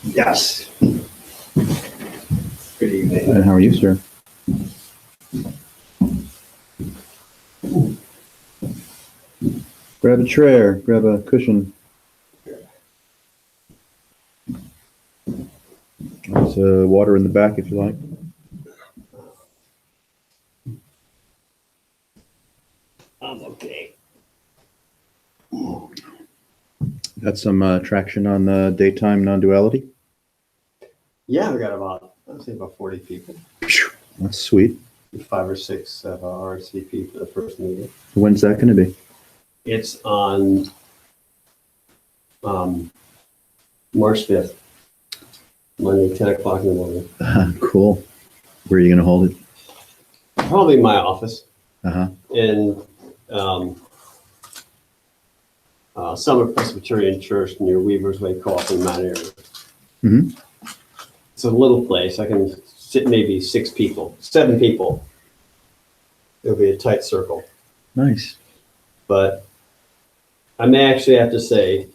Yes. Good evening. And how are you, sir? Grab a chair, grab a cushion. There's water in the back if you like. I'm okay. Got some traction on the daytime non-duality? Yeah, we got I'd say about 40 people. That's sweet. 5 or 6 have RSVP for the first meeting. When's that going to be? It's on March 5th, Monday, 10 o'clock in the morning. Cool. Where are you going to hold it? Probably in my office Uh-huh. in Summer Presbyterian Church near Weaver's Way, Coffin, Mount Airy. Mm-hmm. It's a little place. I can sit maybe 7 people. It'll be a tight circle. Nice. But I may actually have to say,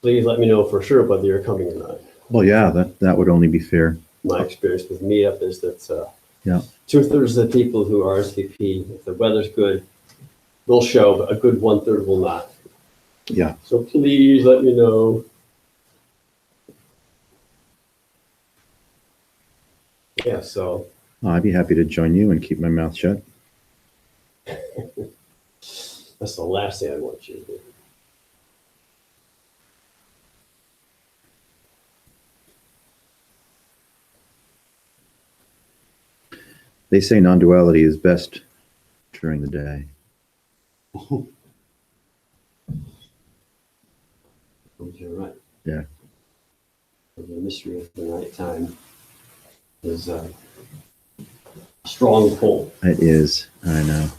please let me know for sure whether you're coming or not. Well, yeah, that would only be fair. My experience with Meetup is that Yeah. 2/3 of the people who RSVP, if the weather's good, will show, but a good 1/3 will not. Yeah. So please let me know. Yeah, so I'd be happy to join you and keep my mouth shut. that's the last thing I want you to do. They say non-duality is best during the day. You're right. Yeah. The mystery of the nighttime is a strong pull. It is. I know.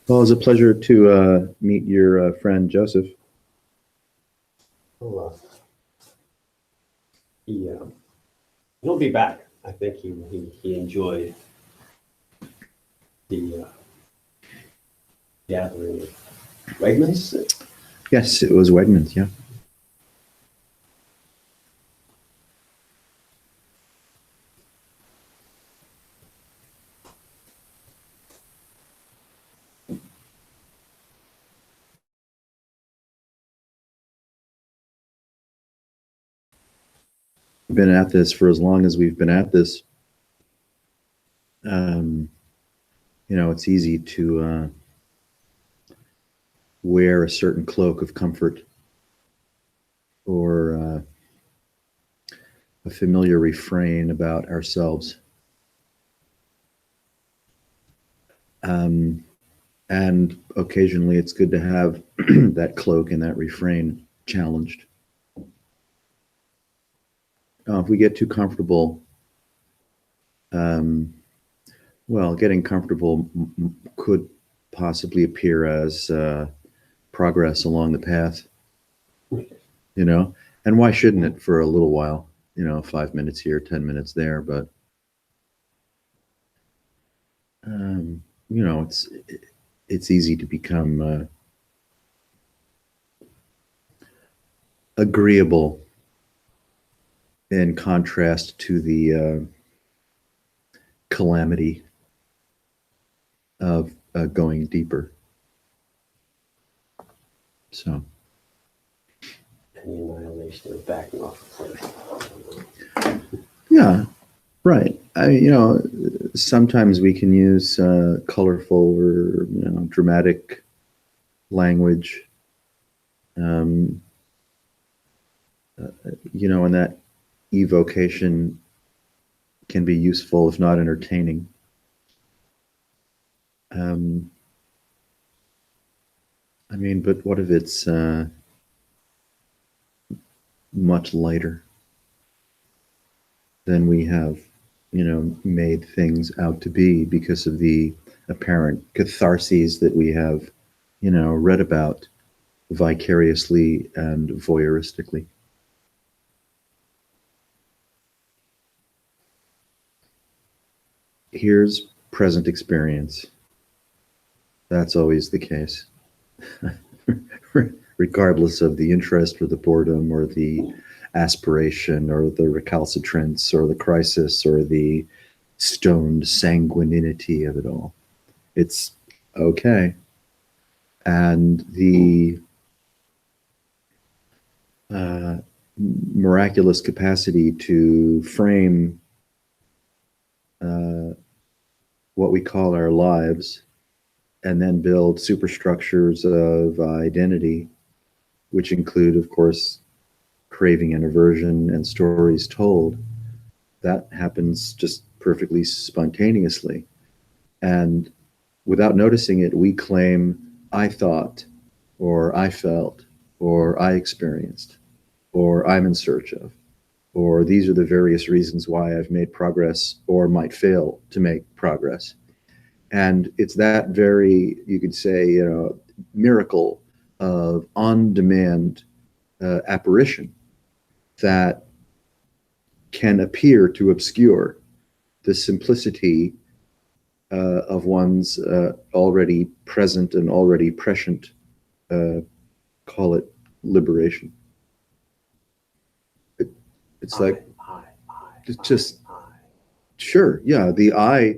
Well, it was a pleasure to meet your friend Joseph. He'll be back. I think he enjoyed the gathering of Wegmans. Yes, it was Wegmans, yeah. Been at this for as long as we've been at this. It's easy to wear a certain cloak of comfort or a familiar refrain about ourselves. And occasionally it's good to have that cloak and that refrain challenged. If we get too comfortable, getting comfortable could possibly appear as progress along the path, and why shouldn't it for a little while, 5 minutes here, 10 minutes there, but it's easy to become agreeable in contrast to the calamity of going deeper. So. And the annihilation of backing off. Yeah, right. Sometimes we can use colorful or dramatic language. And that evocation can be useful if not entertaining. But what if it's much lighter than we have, made things out to be because of the apparent catharses that we have, read about vicariously and voyeuristically. Here's present experience. That's always the case. Regardless of the interest or the boredom or the aspiration or the recalcitrance or the crisis or the stoned sanguinity of it all. It's okay. And the miraculous capacity to frame what we call our lives and then build superstructures of identity, which include, of course, craving and aversion and stories told. That happens just perfectly spontaneously. And without noticing it, we claim, I thought, or I felt, or I experienced, or I'm in search of, or these are the various reasons why I've made progress or might fail to make progress. And it's that very, you could say, miracle of on-demand apparition that can appear to obscure the simplicity of one's already present and already prescient, call it liberation. It's like, it's just, sure, yeah, the I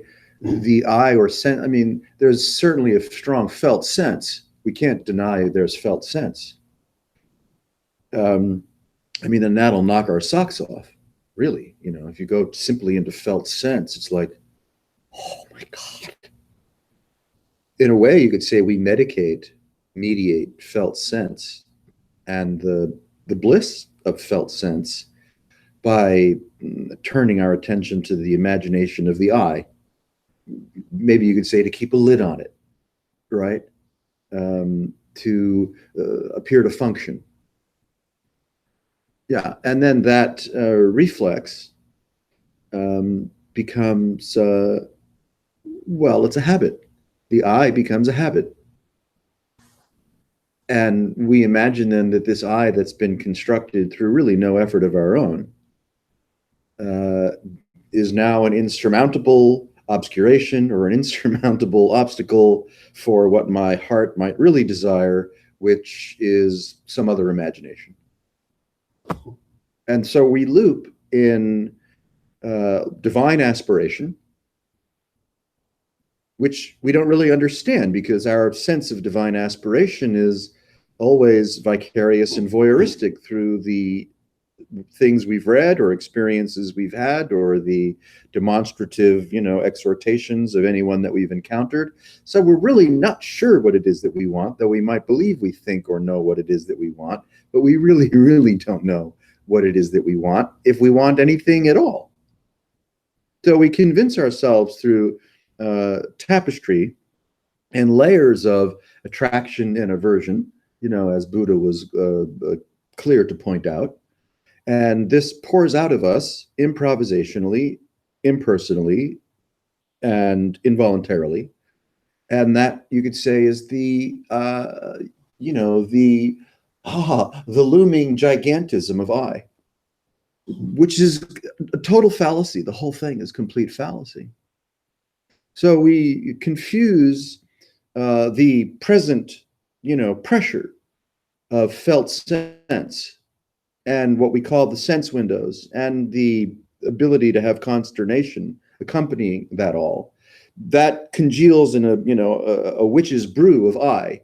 or sense, I mean, there's certainly a strong felt sense. We can't deny there's felt sense. I mean, then that'll knock our socks off, really. You know, if you go simply into felt sense, it's like, oh my God. In a way, you could say we mediate felt sense and the bliss of felt sense by turning our attention to the imagination of the I. Maybe you could say to keep a lid on it, right? To appear to function. Yeah, and then that reflex becomes, well, it's a habit. The I becomes a habit. And we imagine then that this I that's been constructed through really no effort of our own is now an insurmountable obscuration or an insurmountable obstacle for what my heart might really desire, which is some other imagination. And so we loop in divine aspiration, which we don't really understand because our sense of divine aspiration is always vicarious and voyeuristic through the things we've read or experiences we've had or the demonstrative, exhortations of anyone that we've encountered. So we're really not sure what it is that we want, though we might believe we think or know what it is that we want, but we really, really don't know what it is that we want, if we want anything at all. So we convince ourselves through tapestry and layers of attraction and aversion, as Buddha was clear to point out. And this pours out of us improvisationally, impersonally, and involuntarily. And that, you could say, is the looming gigantism of I, which is a total fallacy. The whole thing is complete fallacy. So we confuse the present, pressure of felt sense and what we call the sense windows and the ability to have consternation accompanying that all. That congeals in a witch's brew of I.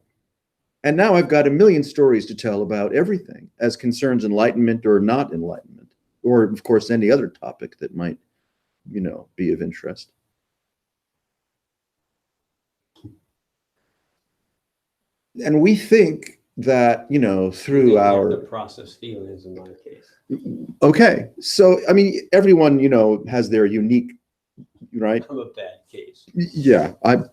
And now I've got a million stories to tell about everything as concerns enlightenment or not enlightenment, or of course any other topic that might, be of interest. And we think that, through our... The process feelings in my case. Okay. So, I mean, everyone, has their unique, right? I'm a bad case. Yeah. A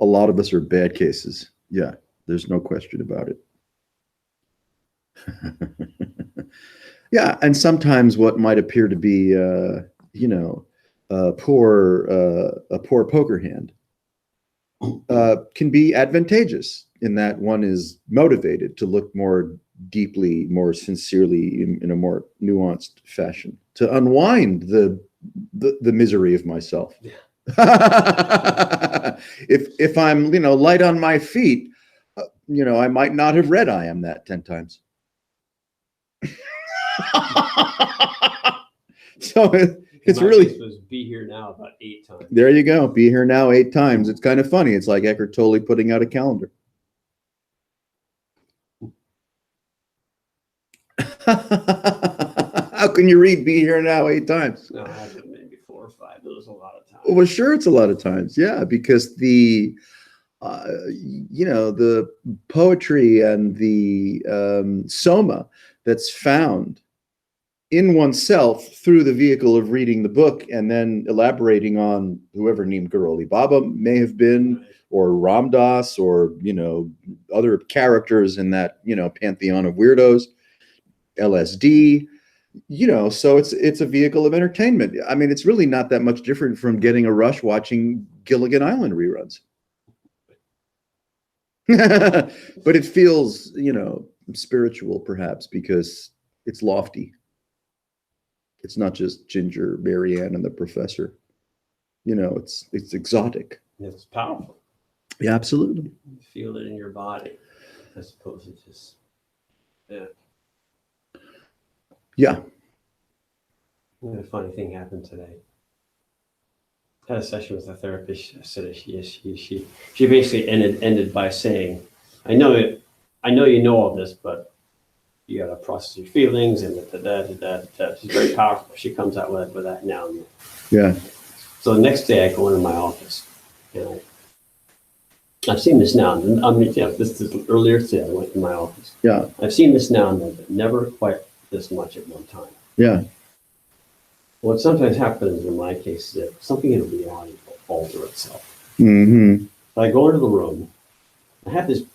lot of us are bad cases. Yeah. There's no question about it. Yeah. And sometimes what might appear to be, a poor poker hand can be advantageous in that one is motivated to look more deeply, more sincerely, in a more nuanced fashion, to unwind the misery of myself. Yeah. If I'm, light on my feet, I might not have read I Am That 10 times. So it's really, case was Be Here Now about 8 times. there you go. Be Here Now 8 times. It's kind of funny. It's like Eckhart Tolle putting out a calendar. How can you read Be Here Now 8 times? No, I had it maybe 4 or 5. It was a lot of times. Well, sure, it's a lot of times. Yeah, because the poetry and the soma that's found in oneself through the vehicle of reading the book and then elaborating on whoever Neem Karoli Baba may have been, or Ram Dass, or other characters in that pantheon of weirdos, LSD. So it's a vehicle of entertainment. I mean, it's really not that much different from getting a rush watching Gilligan Island reruns. But it feels, spiritual perhaps because it's lofty. It's not just Ginger, Marianne, and the Professor. It's exotic. It's powerful. Yeah, absolutely. You feel it in your body as opposed to just, yeah. Yeah. A funny thing happened today. I had a session with a therapist. She said she basically ended by saying, I know you know all this, but you got to process your feelings and da. She's very powerful. She comes out with that now and then. Yeah. So the next day I go into my office and I've seen this now. I mean, this is earlier today. I went to my office. Yeah. I've seen this now and then, but never quite this much at one time. Yeah. What sometimes happens in my case is that something in reality will alter itself. Mm-hmm. So I go into the room. I have these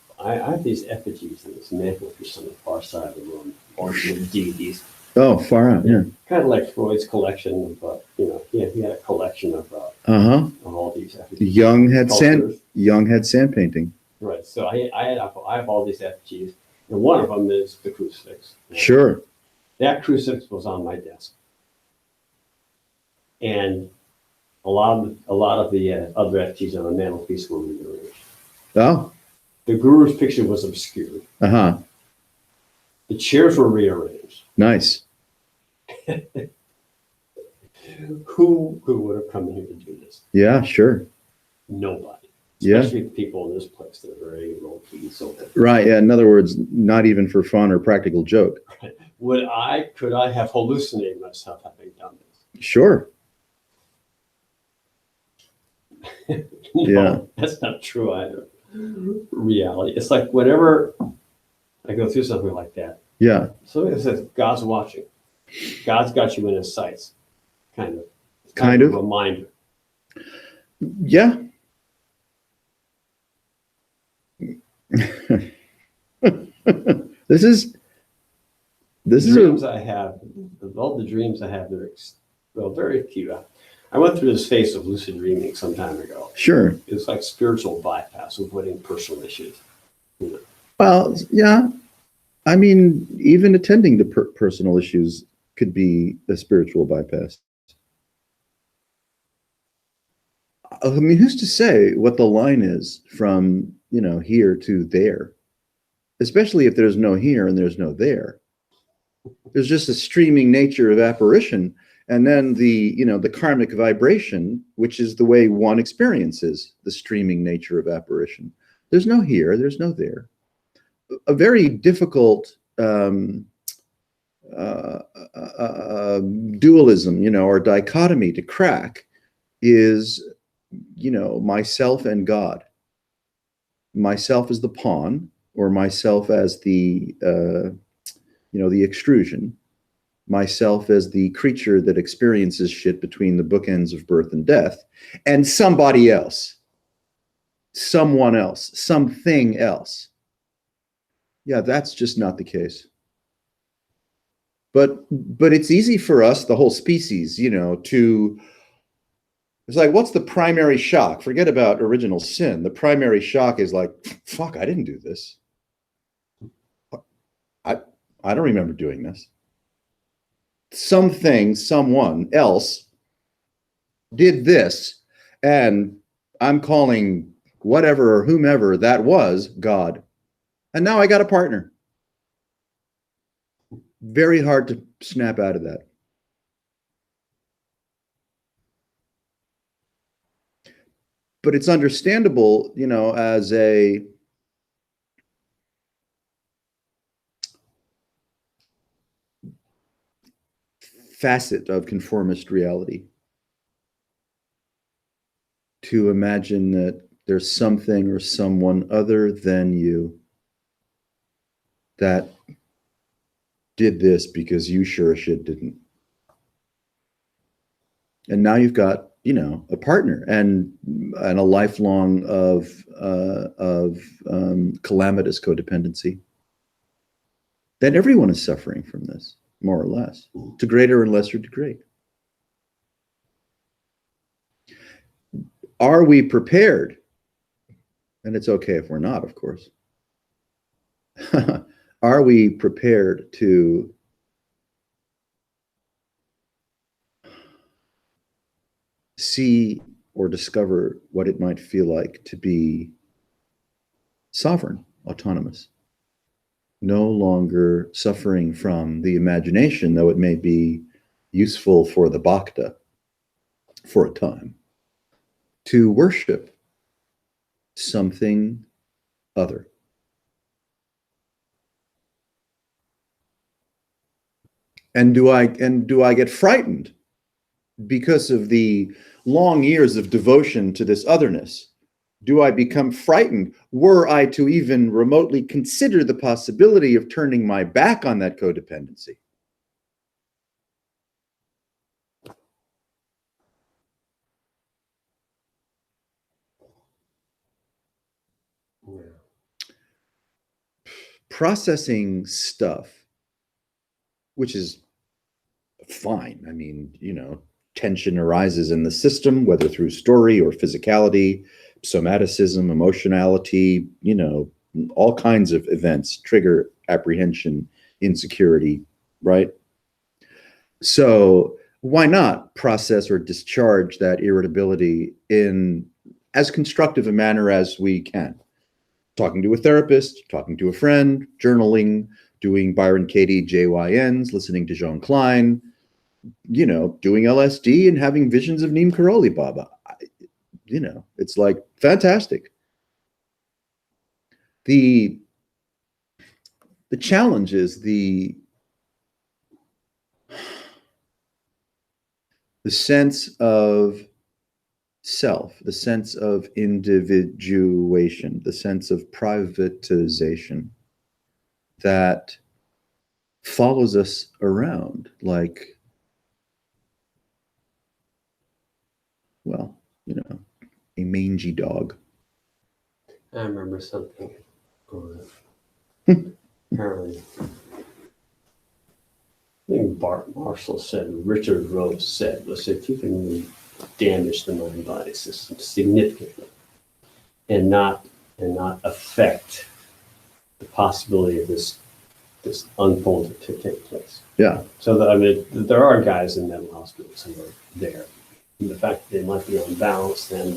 effigies in this mantelpiece on the far side of the room, or with deities. Oh, far out. Yeah. Kind of like Freud's collection of, he had a collection of all these effigies. Young had sand painting. Right. So I have all these effigies, and one of them is the crucifix. Sure. That crucifix was on my desk, and a lot of the other effigies on the mantelpiece were rearranged. Oh. The guru's picture was obscured. Uh-huh. The chairs were rearranged. Nice. Who would have come in here to do this? Yeah, sure. Nobody. Yeah. Especially the people in this place that are very low key. So Right. Yeah. In other words, not even for fun or practical joke. could I have hallucinated myself having done this? Sure. No, Yeah. That's not true either. Reality. It's like whenever I go through something like that, Yeah. something that says God's watching. God's got you in his sights. Kind of. It's Kind of. a reminder. Yeah. This is dreams I have, of all the dreams I have, very few. I went through this phase of lucid dreaming some time ago. Sure. It's like spiritual bypass, avoiding personal issues. Well, yeah. I mean, even attending to personal issues could be a spiritual bypass. I mean, who's to say what the line is from, here to there? Especially if there's no here and there's no there. There's just a streaming nature of apparition. And then the karmic vibration, which is the way one experiences the streaming nature of apparition. There's no here, there's no there. A very difficult dualism, or dichotomy to crack is, myself and God. Myself as the pawn, or myself as the extrusion. Myself as the creature that experiences shit between the bookends of birth and death, and somebody else, someone else, something else. Yeah, that's just not the case. But it's easy for us, the whole species, to It's like, what's the primary shock? Forget about original sin. The primary shock is like, fuck, I didn't do this. I don't remember doing this. Something, someone else did this, and I'm calling whatever or whomever that was God. And now I got a partner. Very hard to snap out of that. But it's understandable, you know, as a facet of conformist reality to imagine that there's something or someone other than you that did this because you sure as shit didn't. And now you've got, you know, a partner and a lifelong of calamitous codependency. That everyone is suffering from this, more or less, to greater and lesser degree. Are we prepared? And it's okay if we're not, of course. Are we prepared to see or discover what it might feel like to be sovereign, autonomous, no longer suffering from the imagination, though it may be useful for the bhakta for a time, to worship something other? And do I get frightened because of the long years of devotion to this otherness? Do I become frightened were I to even remotely consider the possibility of turning my back on that codependency? Yeah. Processing stuff, which is fine. I mean, you know, tension arises in the system, whether through story or physicality, somaticism, emotionality, you know, all kinds of events trigger apprehension, insecurity, right? So why not process or discharge that irritability in as constructive a manner as we can? Talking to a therapist, talking to a friend, journaling, doing Byron Katie JYNs, listening to Jean Klein, you know, doing LSD and having visions of Neem Karoli Baba. You know, it's like fantastic. The challenge is the sense of self, the sense of individuation, the sense of privatization that follows us around like, well, you know, a mangy dog. I remember something. Apparently, I think Bart Marshall said, Richard Rose said, was if you can really damage the mind-body system significantly and not affect the possibility of this unfolding to take place. Yeah. So that, I mean, there are guys in mental hospitals who are there. And the fact that they might be unbalanced and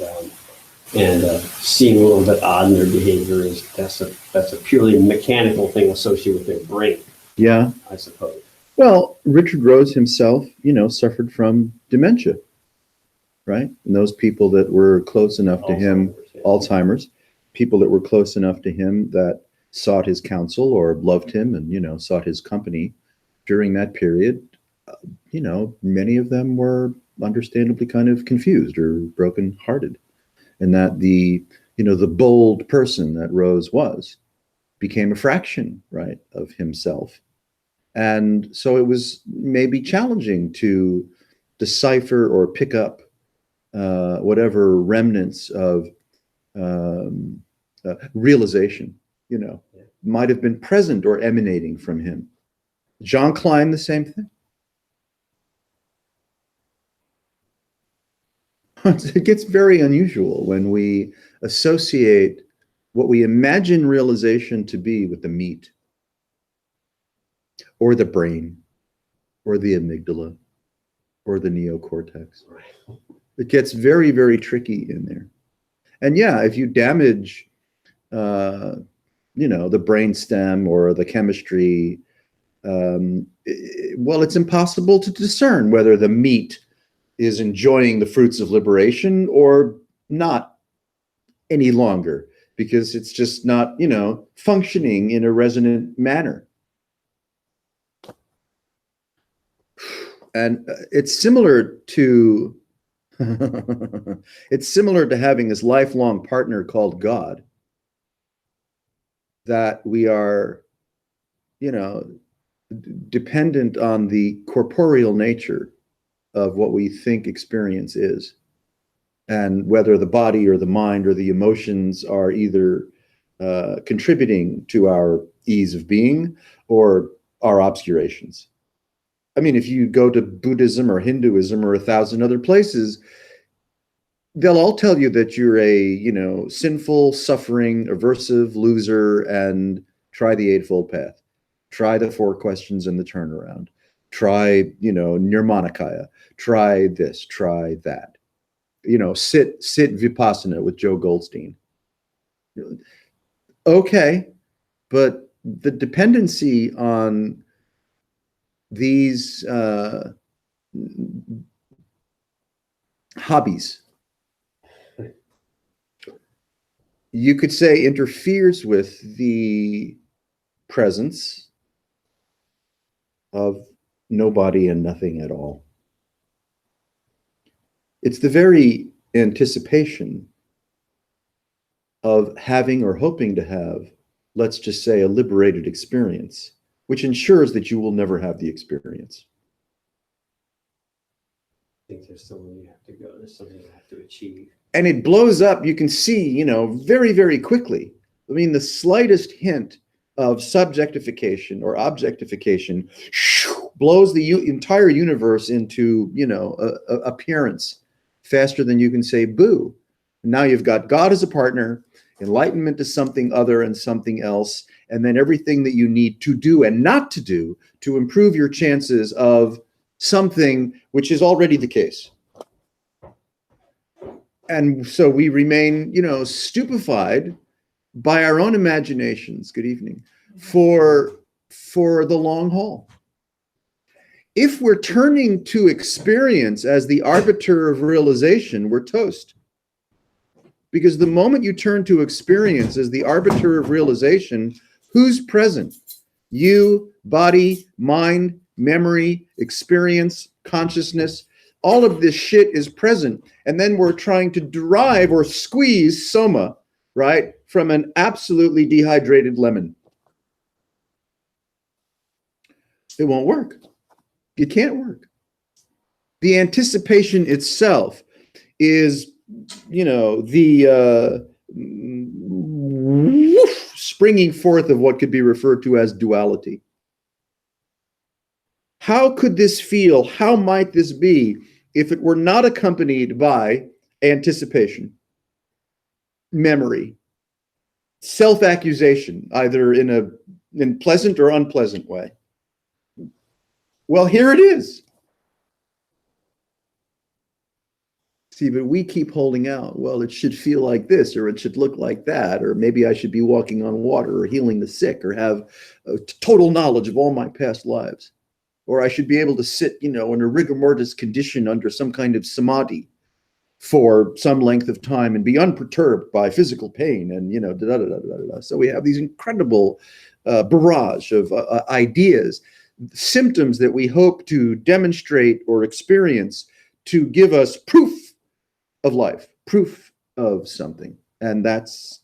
seem a little bit odd in their behavior is that's a purely mechanical thing associated with their brain. Yeah. I suppose. Well, Richard Rose himself, you know, suffered from dementia, right? And those people that were close enough to him, Alzheimer's, people that were close enough to him that sought his counsel or loved him and, you know, sought his company during that period, you know, many of them were understandably kind of confused or brokenhearted. And that the bold person that Rose was became a fraction, right, of himself. And so it was maybe challenging to decipher or pick up whatever remnants of realization, you know, might have been present or emanating from him. Jean Klein, the same thing. It gets very unusual when we associate what we imagine realization to be with the meat, or the brain, or the amygdala, or the neocortex. Right. It gets very, very tricky in there. And yeah, if you damage, the brain stem or the chemistry, well, it's impossible to discern whether the meat is enjoying the fruits of liberation or not any longer, because it's just not, functioning in a resonant manner. And it's similar to it's similar to having this lifelong partner called God, that we are, dependent on the corporeal nature of what we think experience is, and whether the body or the mind or the emotions are either contributing to our ease of being or our obscurations. I mean, if you go to Buddhism or Hinduism or 1,000 other places, they'll all tell you that you're a, sinful, suffering, aversive loser, and try the Eightfold Path. Try the 4 questions and the turnaround. Try, Nirmanakaya. Try this, try that. Sit Vipassana with Joe Goldstein. Okay, but the dependency on these hobbies, you could say, interferes with the presence of nobody and nothing at all. It's the very anticipation of having or hoping to have, let's just say, a liberated experience, which ensures that you will never have the experience. I think there's somewhere you have to go. There's something you have to achieve. And it blows up. You can see, very, very quickly. I mean, the slightest hint of subjectification or objectification blows the entire universe into, appearance faster than you can say boo. Now you've got God as a partner, enlightenment is something other and something else, and then everything that you need to do and not to do to improve your chances of something which is already the case. And so we remain, stupefied by our own imaginations, good evening, for the long haul. If we're turning to experience as the arbiter of realization, we're toast. Because the moment you turn to experience as the arbiter of realization, who's present? You, body, mind, memory, experience, consciousness, all of this shit is present. And then we're trying to derive or squeeze soma, right, from an absolutely dehydrated lemon. It won't work. It can't work. The anticipation itself is, the springing forth of what could be referred to as duality. How could this feel? How might this be if it were not accompanied by anticipation, memory, self-accusation, either in pleasant or unpleasant way? Well, here it is. See, but we keep holding out. Well, it should feel like this, or it should look like that, or maybe I should be walking on water, or healing the sick, or have total knowledge of all my past lives. Or I should be able to sit, in a rigor mortis condition under some kind of samadhi for some length of time and be unperturbed by physical pain and, So we have these incredible barrage of ideas, symptoms that we hope to demonstrate or experience to give us proof of life, proof of something. And that's,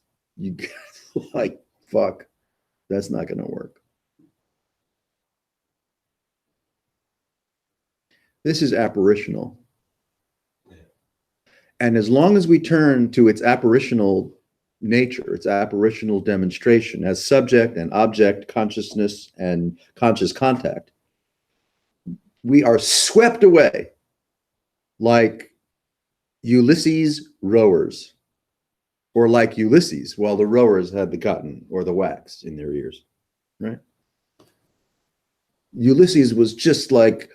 fuck, that's not going to work. This is apparitional. And as long as we turn to its apparitional nature, its apparitional demonstration as subject and object consciousness and conscious contact, we are swept away like Ulysses rowers, or like Ulysses, while the rowers had the cotton or the wax in their ears, right? Ulysses was just like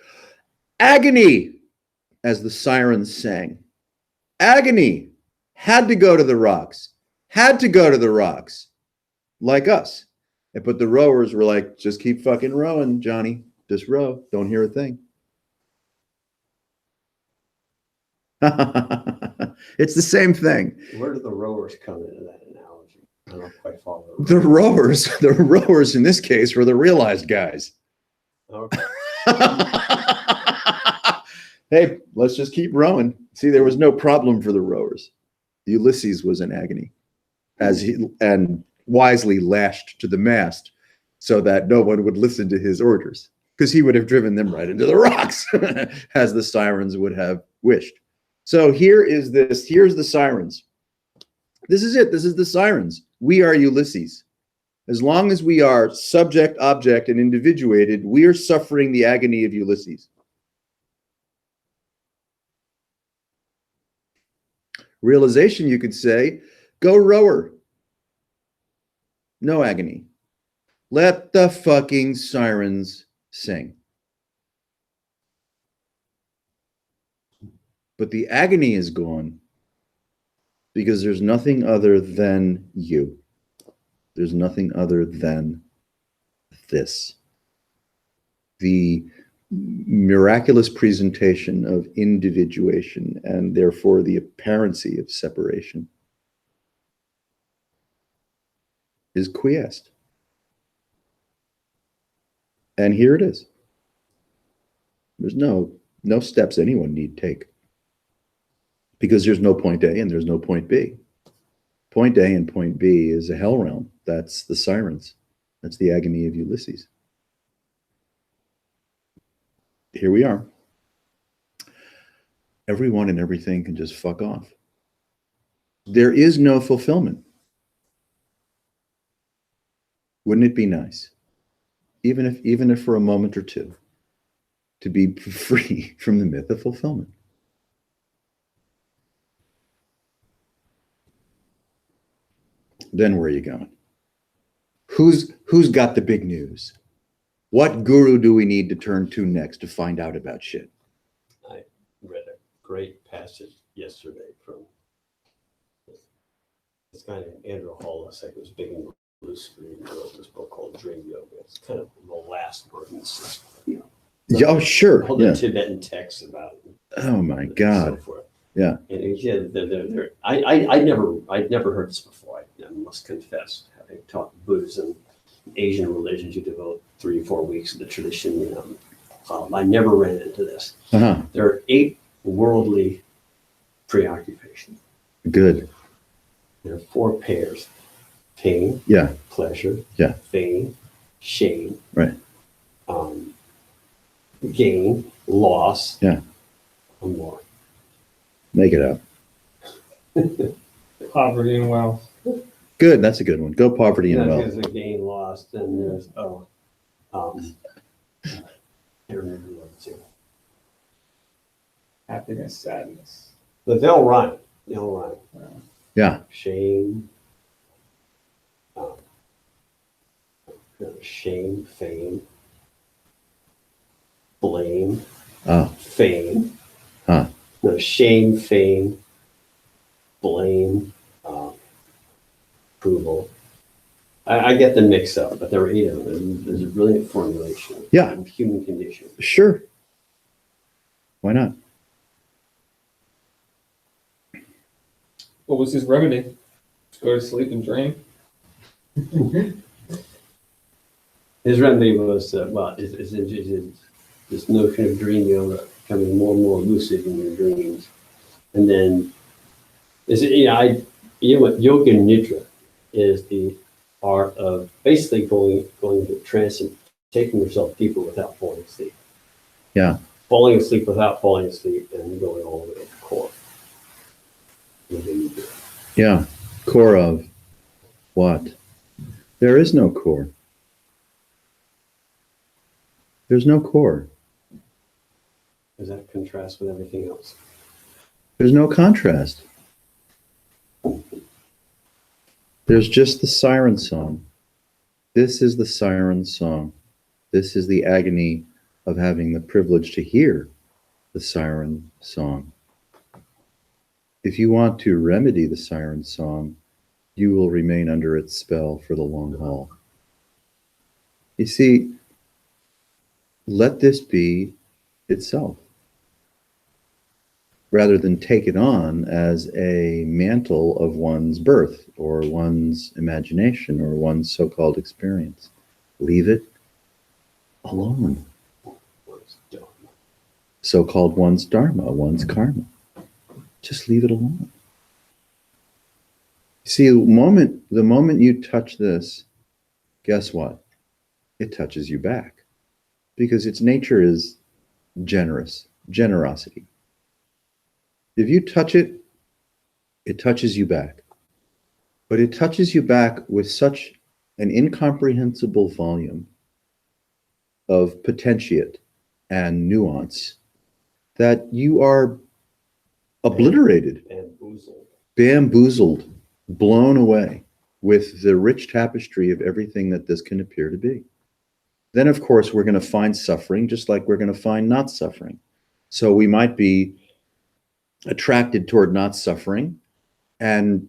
agony as the sirens sang. Agony had to go to the rocks, had to go to the rocks, like us. But the rowers were like, just keep fucking rowing, Johnny. Just row. Don't hear a thing. It's the same thing. Where do the rowers come into that analogy? I don't quite follow. The rowers in this case were the realized guys. Okay. Hey, let's just keep rowing. See, there was no problem for the rowers. Ulysses was in agony as he and wisely lashed to the mast so that no one would listen to his orders, because he would have driven them right into the rocks as the sirens would have wished. So here's the sirens. This is it. This is the sirens. We are Ulysses. As long as we are subject, object, and individuated, we are suffering the agony of Ulysses. Realization, you could say, go rower. No agony. Let the fucking sirens sing. But the agony is gone because there's nothing other than you. There's nothing other than this. The miraculous presentation of individuation and therefore the apparency of separation is quiesced. And here it is. There's no steps anyone need take, because there's no point A and there's no point B. Point A and point B is a hell realm. That's the sirens. That's the agony of Ulysses. Here we are. Everyone and everything can just fuck off. There is no fulfillment. Wouldn't it be nice, even if for a moment or two, to be free from the myth of fulfillment? Then where are you going? Who's got the big news? What guru do we need to turn to next to find out about shit? I read a great passage yesterday from this guy named Andrew Hollis, who was big in the blue screen, wrote this book called Dream Yoga. It's kind of the last burdens, Oh, sure. all Yeah. the Tibetan texts about it. Oh my And God. so forth. Yeah. And I'd never heard this before. I must confess, having taught Buddhism, Asian religions, you devote 3 or 4 weeks of the tradition. I never ran into this. Uh-huh. There are 8 worldly preoccupations. Good. There are 4 pairs: pain, Yeah. pleasure, Yeah. fame, shame, Right. gain, loss, Yeah. and more. Make it up. Poverty and wealth. Good. That's a good one. Go poverty and wealth. There's a gain, loss, then there's I can't remember the other 2. Happiness, sadness. But they'll rhyme. They'll rhyme. Yeah. Shame, shame, fame, blame, Oh. fame. Huh. No, shame, fame, blame, approval. I get them mixed up, but there are 8 of them. There's a brilliant formulation Yeah. of human condition. Sure. Why not? What was his remedy? Just go to sleep and dream. His remedy was, is this notion of dream yoga, becoming more and more lucid in your dreams. And then, what yoga nidra is the art of basically going into a trance and taking yourself deeper without falling asleep. Yeah. Falling asleep without falling asleep and going all the way to the core. Yeah. Core of what? There is no core. There's no core. Does that contrast with everything else? There's no contrast. There's just the siren song. This is the siren song. This is the agony of having the privilege to hear the siren song. If you want to remedy the siren song, you will remain under its spell for the long haul. You see, let this be itself, rather than take it on as a mantle of one's birth or one's imagination or one's so-called experience. Leave it alone. So-called one's dharma, one's karma. Just leave it alone. See, the moment you touch this, guess what? It touches you back, because its nature is generosity. If you touch it, it touches you back. But it touches you back with such an incomprehensible volume of potentiate and nuance that you are obliterated, bamboozled, blown away with the rich tapestry of everything that this can appear to be. Then, of course, we're going to find suffering just like we're going to find not suffering. So we might be attracted toward not suffering and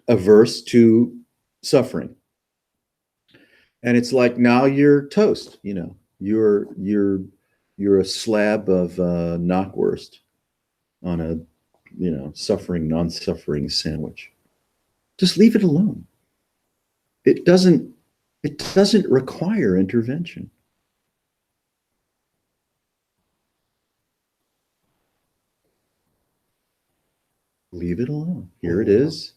averse to suffering. And it's like, now you're toast, you know, you're a slab of knockwurst on a, you know, suffering, non-suffering sandwich. Just leave it alone. It doesn't require intervention. Leave it alone. Here it is.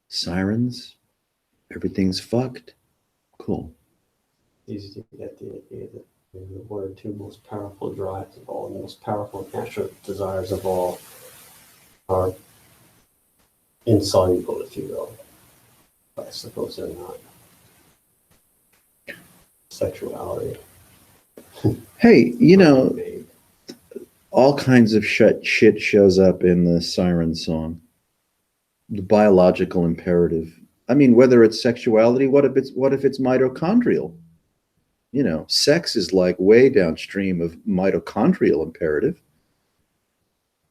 Sirens. Everything's fucked. Cool. Easy to get the idea that the one or two most powerful drives of all, the most powerful natural desires of all, are insoluble, if you will. But I suppose they're not. Sexuality. Hey, you know, all kinds of shit shows up in the siren song. The biological imperative. I mean, whether it's sexuality, what if it's mitochondrial? You know, sex is like way downstream of mitochondrial imperative.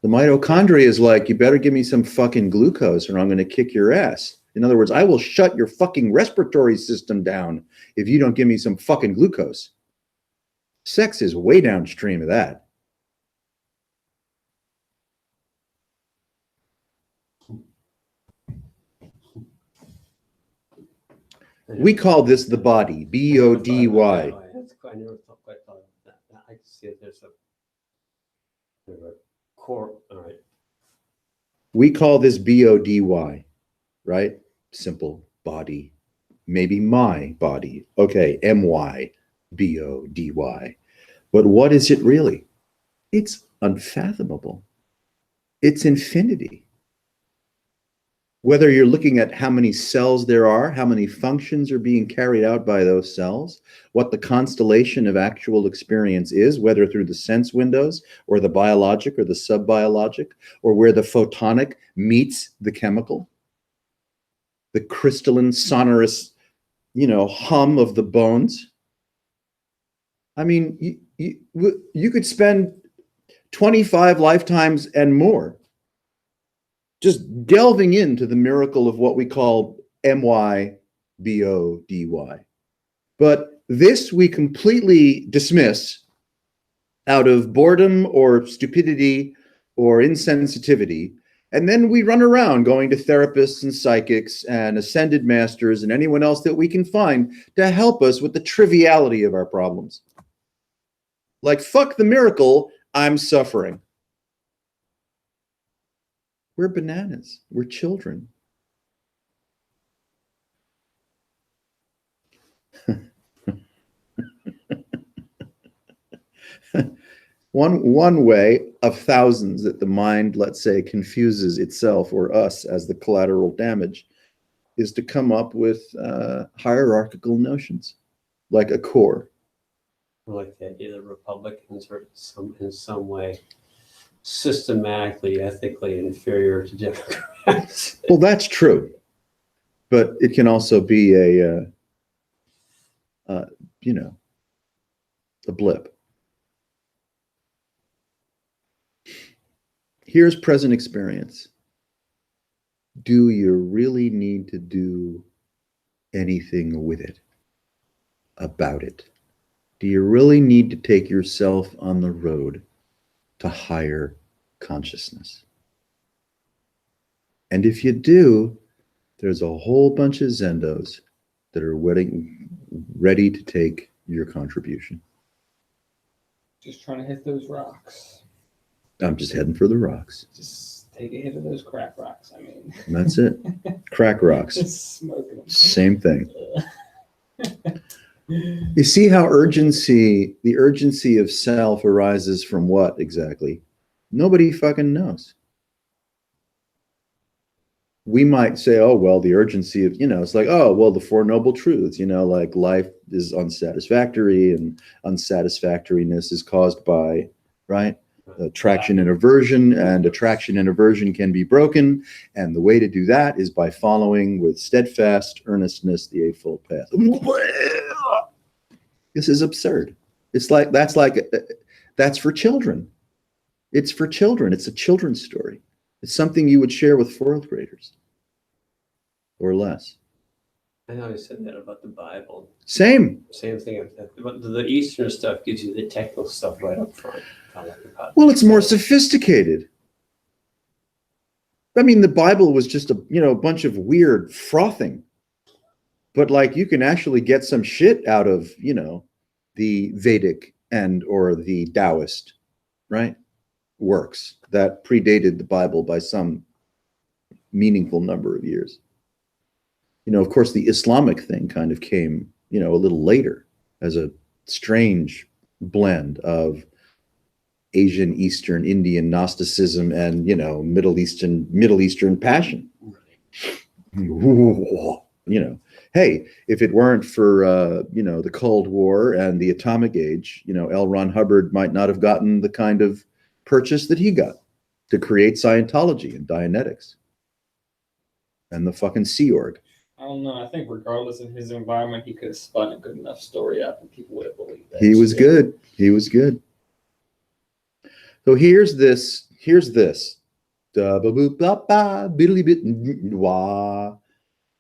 The mitochondria is like, you better give me some fucking glucose or I'm going to kick your ass. In other words, I will shut your fucking respiratory system down if you don't give me some fucking glucose. Sex is way downstream of that. We call this the body, B-O-D-Y. I never quite thought of that. I can see it. There's a core. All right. We call this B-O-D-Y, right? Simple body. Maybe my body. Okay, M-Y, B-O-D-Y. But what is it really? It's unfathomable. It's infinity. Whether you're looking at how many cells there are, how many functions are being carried out by those cells, what the constellation of actual experience is, whether through the sense windows or the biologic or the subbiologic, or where the photonic meets the chemical, the crystalline, sonorous, you know, hum of the bones. I mean, you could spend 25 lifetimes and more just delving into the miracle of what we call M-Y-B-O-D-Y. But this we completely dismiss out of boredom or stupidity or insensitivity. And then we run around going to therapists and psychics and ascended masters and anyone else that we can find to help us with the triviality of our problems. Like, fuck the miracle, I'm suffering. We're bananas. We're children. One way of thousands that the mind, let's say, confuses itself or us as the collateral damage is to come up with hierarchical notions, like a core. Like the idea that Republicans are in some way systematically, ethically inferior to Democrats. Well, that's true, but it can also be you know, a blip. Here's present experience. Do you really need to do anything with it, about it? Do you really need to take yourself on the road to higher consciousness? And if you do, there's a whole bunch of Zendos that are ready to take your contribution. Just trying to hit those rocks. I'm just heading for the rocks. Just take a hit of those crack rocks. I mean, And that's it. Crack rocks. just smoking them. Same thing. You see how the urgency of self arises from what exactly? Nobody fucking knows. We might say, oh, well, the urgency of, it's like, oh, well, the Four Noble Truths, like life is unsatisfactory and unsatisfactoriness is caused by, right? Attraction and aversion can be broken. And the way to do that is by following with steadfast earnestness the Eightfold Path. This is absurd. That's for children. It's for children. It's a children's story. It's something you would share with fourth graders or less. I know I said that about the Bible. Same thing. But the Eastern stuff gives you the technical stuff right up front. Well, it's more sophisticated. I mean, the Bible was just a bunch of weird frothing, but you can actually get some shit out of the Vedic or the Taoist, right? Works that predated the Bible by some meaningful number of years. Of course, the Islamic thing kind of came, a little later as a strange blend of Asian, Eastern, Indian Gnosticism and, Middle Eastern passion. Hey, if it weren't for, the Cold War and the atomic age, L. Ron Hubbard might not have gotten the kind of purchase that he got to create Scientology and Dianetics and the fucking Sea Org. I don't know. I think regardless of his environment, he could have spun a good enough story up and people would have believed that. He was good. He was good. So here's this.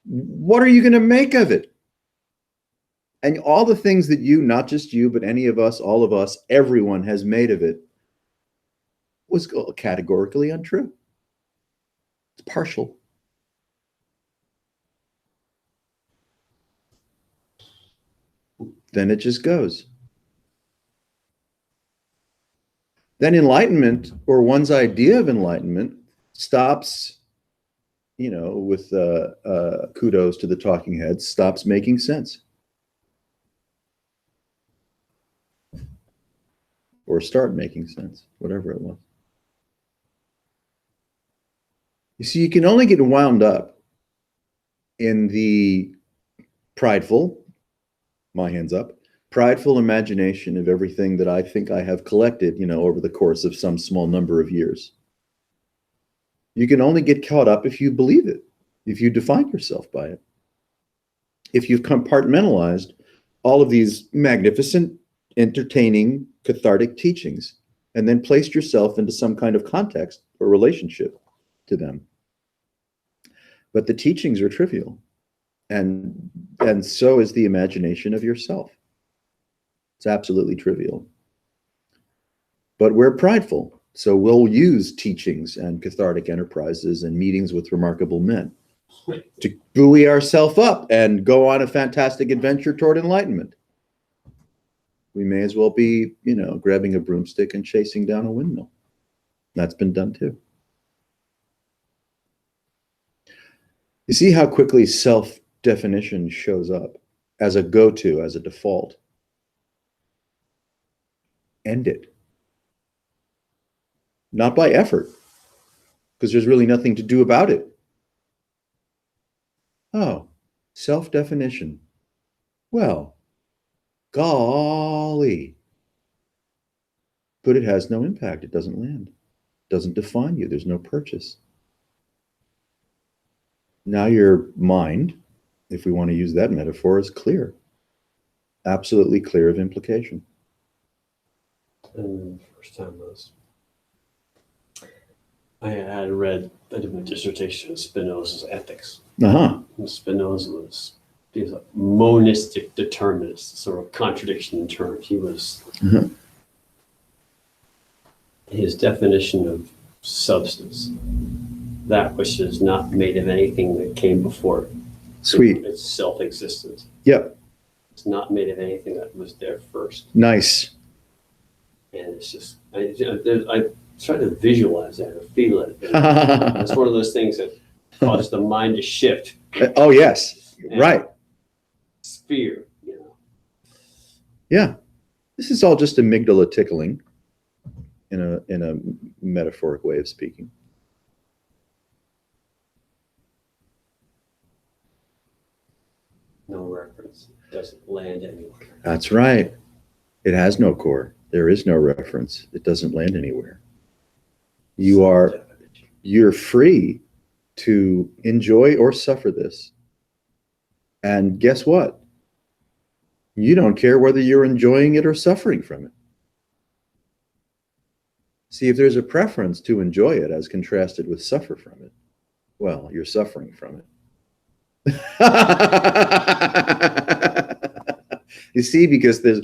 What are you going to make of it? And all the things that not just you, but any of us, all of us, everyone has made of it was categorically untrue. It's partial. Then it just goes. Then enlightenment, or one's idea of enlightenment, stops, with kudos to the talking heads, stops making sense. Or start making sense, whatever it was. You see, you can only get wound up in the prideful, my hands up, prideful imagination of everything that I think I have collected, over the course of some small number of years. You can only get caught up if you believe it, if you define yourself by it. If you've compartmentalized all of these magnificent, entertaining, cathartic teachings, and then placed yourself into some kind of context or relationship to them. But the teachings are trivial. And so is the imagination of yourself. It's absolutely trivial. But we're prideful, so we'll use teachings and cathartic enterprises and meetings with remarkable men to buoy ourselves up and go on a fantastic adventure toward enlightenment. We may as well be, grabbing a broomstick and chasing down a windmill. That's been done too. You see how quickly self-definition shows up as a go-to, as a default. End it. Not by effort, because there's really nothing to do about it. Oh, self-definition. Well, golly. But it has no impact. It doesn't land. Doesn't define you. There's no purchase. Now your mind, if we want to use that metaphor, is clear. Absolutely clear of implication. And the first time I did my dissertation on Spinoza's ethics. Uh-huh. And Spinoza he was a monistic determinist, sort of contradiction in terms. He was, Mhm. his definition of substance, that which is not made of anything that came before it. Sweet. It's self-existent. Yep. It's not made of anything that was there first. Nice. And it's just, I try to visualize that or feel it. It's one of those things that causes the mind to shift. Oh, yes. Right. Sphere, Yeah. This is all just amygdala tickling in a metaphoric way of speaking. No reference. Doesn't land anywhere. That's right. It has no core. There is no reference. It doesn't land anywhere. You're free to enjoy or suffer this. And guess what? You don't care whether you're enjoying it or suffering from it. See, if there's a preference to enjoy it as contrasted with suffer from it, well, you're suffering from it. You see, because there's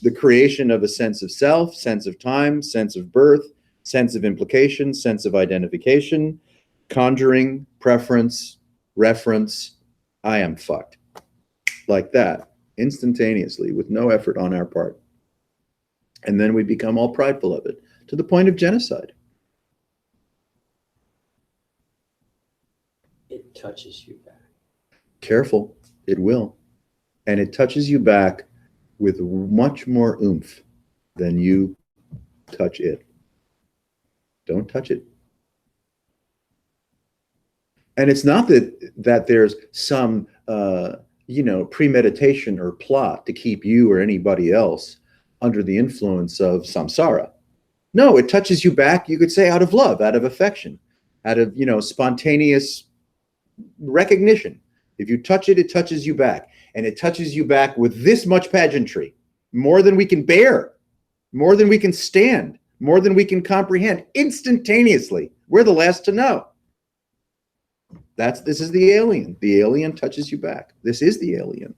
the creation of a sense of self, sense of time, sense of birth, sense of implication, sense of identification, conjuring, preference, reference. I am fucked. Like that, instantaneously, with no effort on our part. And then we become all prideful of it, to the point of genocide. It touches you back. Careful, it will. And it touches you back with much more oomph than you touch it. Don't touch it. And it's not that there's some premeditation or plot to keep you or anybody else under the influence of samsara. No, it touches you back, you could say, out of love, out of affection, out of spontaneous recognition. If you touch it, it touches you back. And it touches you back with this much pageantry, more than we can bear, more than we can stand, more than we can comprehend, instantaneously. We're the last to know. This is the alien. The alien touches you back. This is the alien.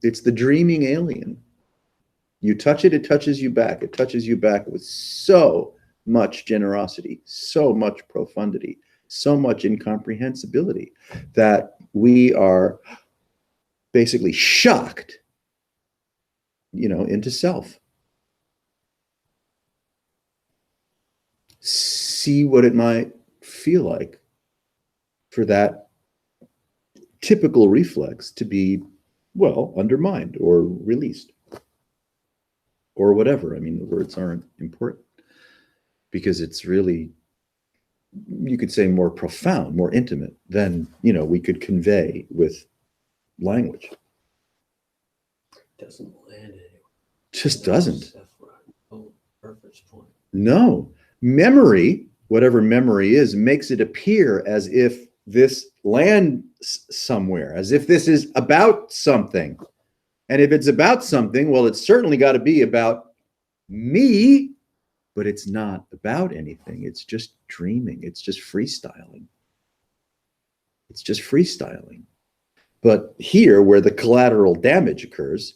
It's the dreaming alien. You touch it, it touches you back. It touches you back with so much generosity, so much profundity, so much incomprehensibility that we are basically shocked, into self. See what it might feel like for that typical reflex to be, undermined or released or whatever. I mean, the words aren't important because it's really, you could say, more profound, more intimate than, we could convey with language. Doesn't land anywhere. Just doesn't. Perfect point. No. Memory, whatever memory is, makes it appear as if this lands somewhere, as if this is about something. And if it's about something, well, it's certainly got to be about me, but it's not about anything. It's just dreaming. It's just freestyling. It's just freestyling. But here, where the collateral damage occurs,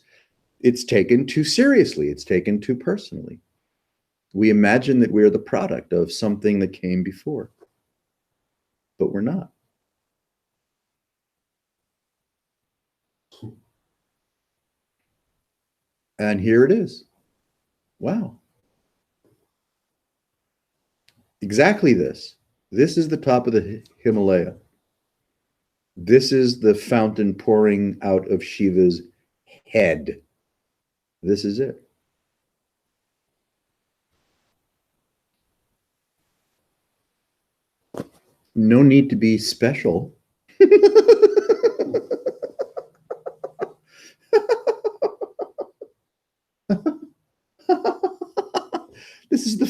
it's taken too seriously. It's taken too personally. We imagine that we're the product of something that came before, but we're not. And here it is. Wow. Exactly this. This is the top of the Himalaya. This is the fountain pouring out of Shiva's head. This is it. No need to be special.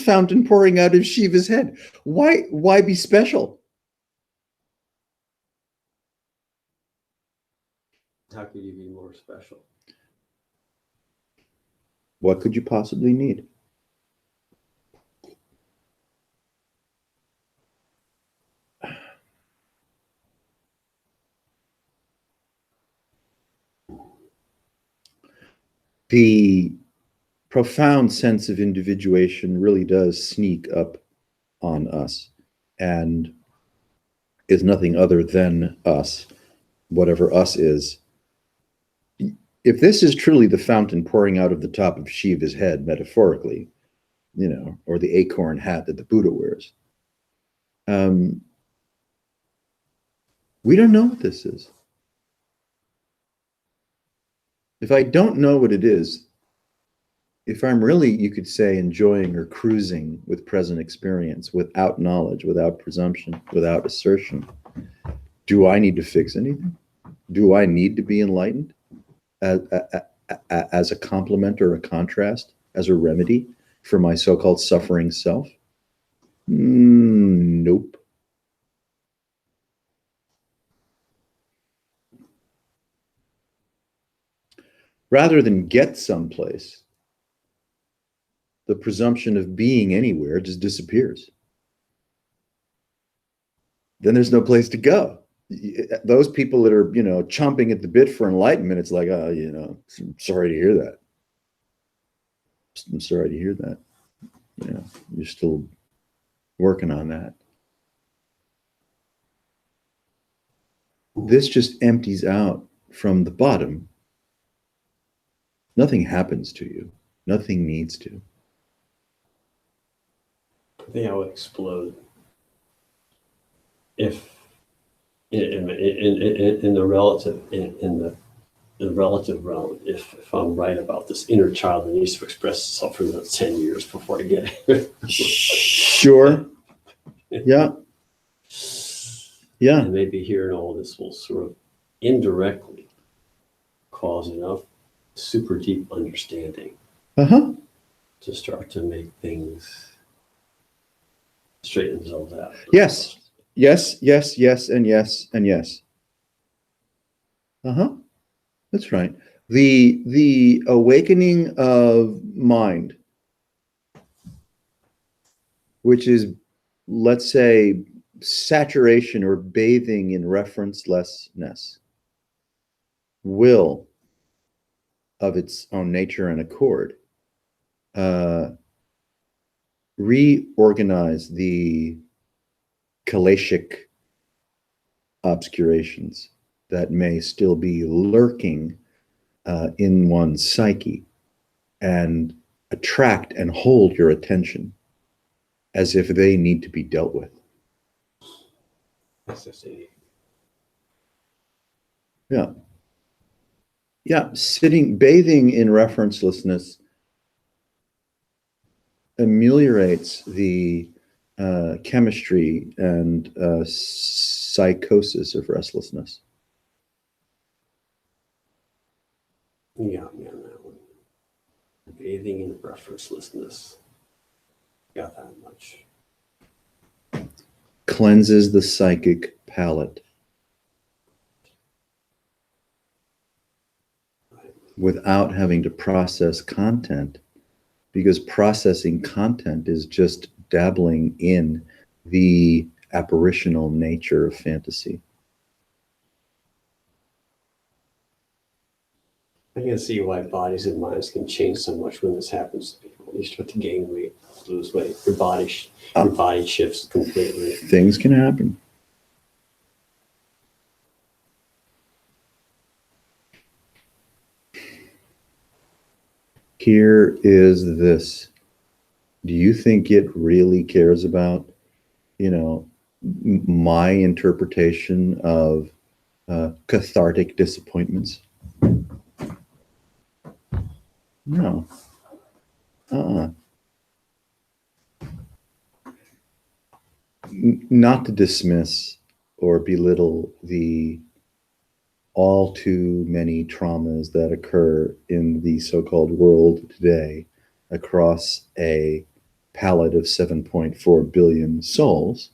fountain pouring out of Shiva's head. Why be special? How could you be more special? What could you possibly need? The profound sense of individuation really does sneak up on us and is nothing other than us, whatever us is. If this is truly the fountain pouring out of the top of Shiva's head, metaphorically, or the acorn hat that the Buddha wears, we don't know what this is. If I don't know what it is, if I'm really, you could say, enjoying or cruising with present experience, without knowledge, without presumption, without assertion, do I need to fix anything? Do I need to be enlightened as a complement or a contrast, as a remedy for my so-called suffering self? Nope. Rather than get someplace, the presumption of being anywhere just disappears. Then there's no place to go. Those people that are, chomping at the bit for enlightenment, it's like, oh, I'm sorry to hear that. I'm sorry to hear that. You're still working on that. This just empties out from the bottom. Nothing happens to you. Nothing needs to. I think I would explode if in the relative realm, if I'm right about this inner child that needs to express itself for about 10 years before I get it. Sure. Yeah. Yeah. And maybe hearing all this will sort of indirectly cause enough super deep understanding to start to make things straighten themselves out. Yes. Yes, yes, yes, and yes, and yes. That's right. The awakening of mind, which is, let's say, saturation or bathing in referencelessness, will of its own nature and accord reorganize the Kaleshic obscurations that may still be lurking in one's psyche and attract and hold your attention as if they need to be dealt with. Yeah. Yeah, bathing in referencelessness ameliorates the chemistry and psychosis of restlessness. You got me on that one. Bathing in referencelessness. Got that much. Cleanses the psychic palate without having to process content, because processing content is just dabbling in the apparitional nature of fantasy. I can see why bodies and minds can change so much when this happens to people. You start to gain weight, lose weight. Your body shifts completely. Things can happen. Here is this. Do you think it really cares about, my interpretation of cathartic disappointments? No. Not to dismiss or belittle the all too many traumas that occur in the so-called world today across a palette of 7.4 billion souls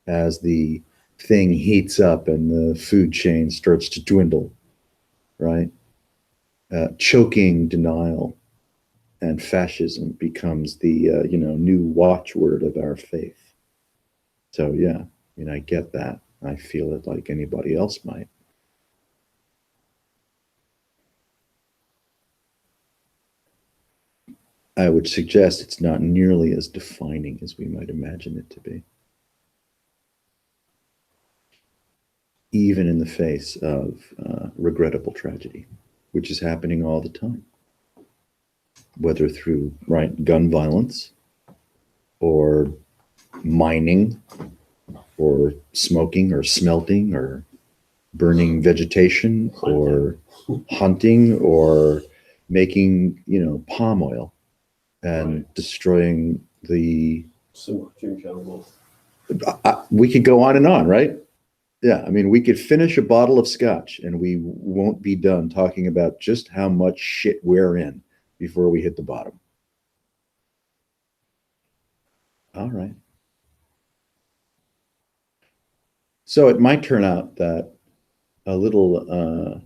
as the thing heats up and the food chain starts to dwindle, right? Choking denial and fascism becomes the new watchword of our faith. So yeah, I get that. I feel it like anybody else might. I would suggest it's not nearly as defining as we might imagine it to be. Even in the face of regrettable tragedy, which is happening all the time, whether through gun violence or mining or smoking or smelting or burning vegetation or hunting or making palm oil and destroying the Sumatran jungle. we could go on and on, right? Yeah, I mean, we could finish a bottle of scotch and we won't be done talking about just how much shit we're in before we hit the bottom. All right. So it might turn out that a little, a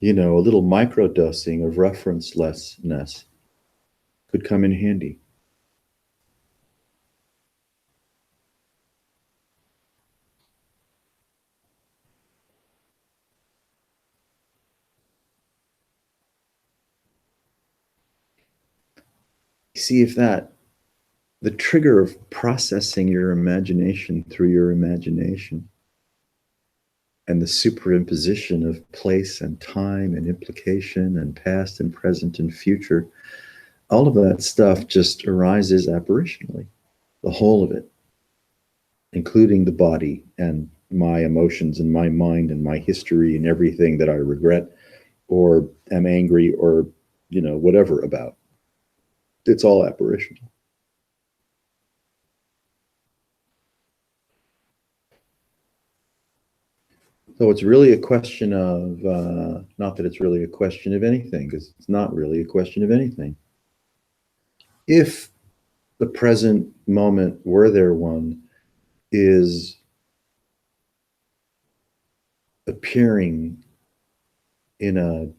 little microdosing of referencelessness could come in handy. See if the trigger of processing your imagination through your imagination and the superimposition of place and time and implication and past and present and future, all of that stuff just arises apparitionally, the whole of it, including the body and my emotions and my mind and my history and everything that I regret or am angry or, whatever about. It's all apparitional. So it's really a question of, not that it's really a question of anything, because it's not really a question of anything. If the present moment, were there one, is appearing in a,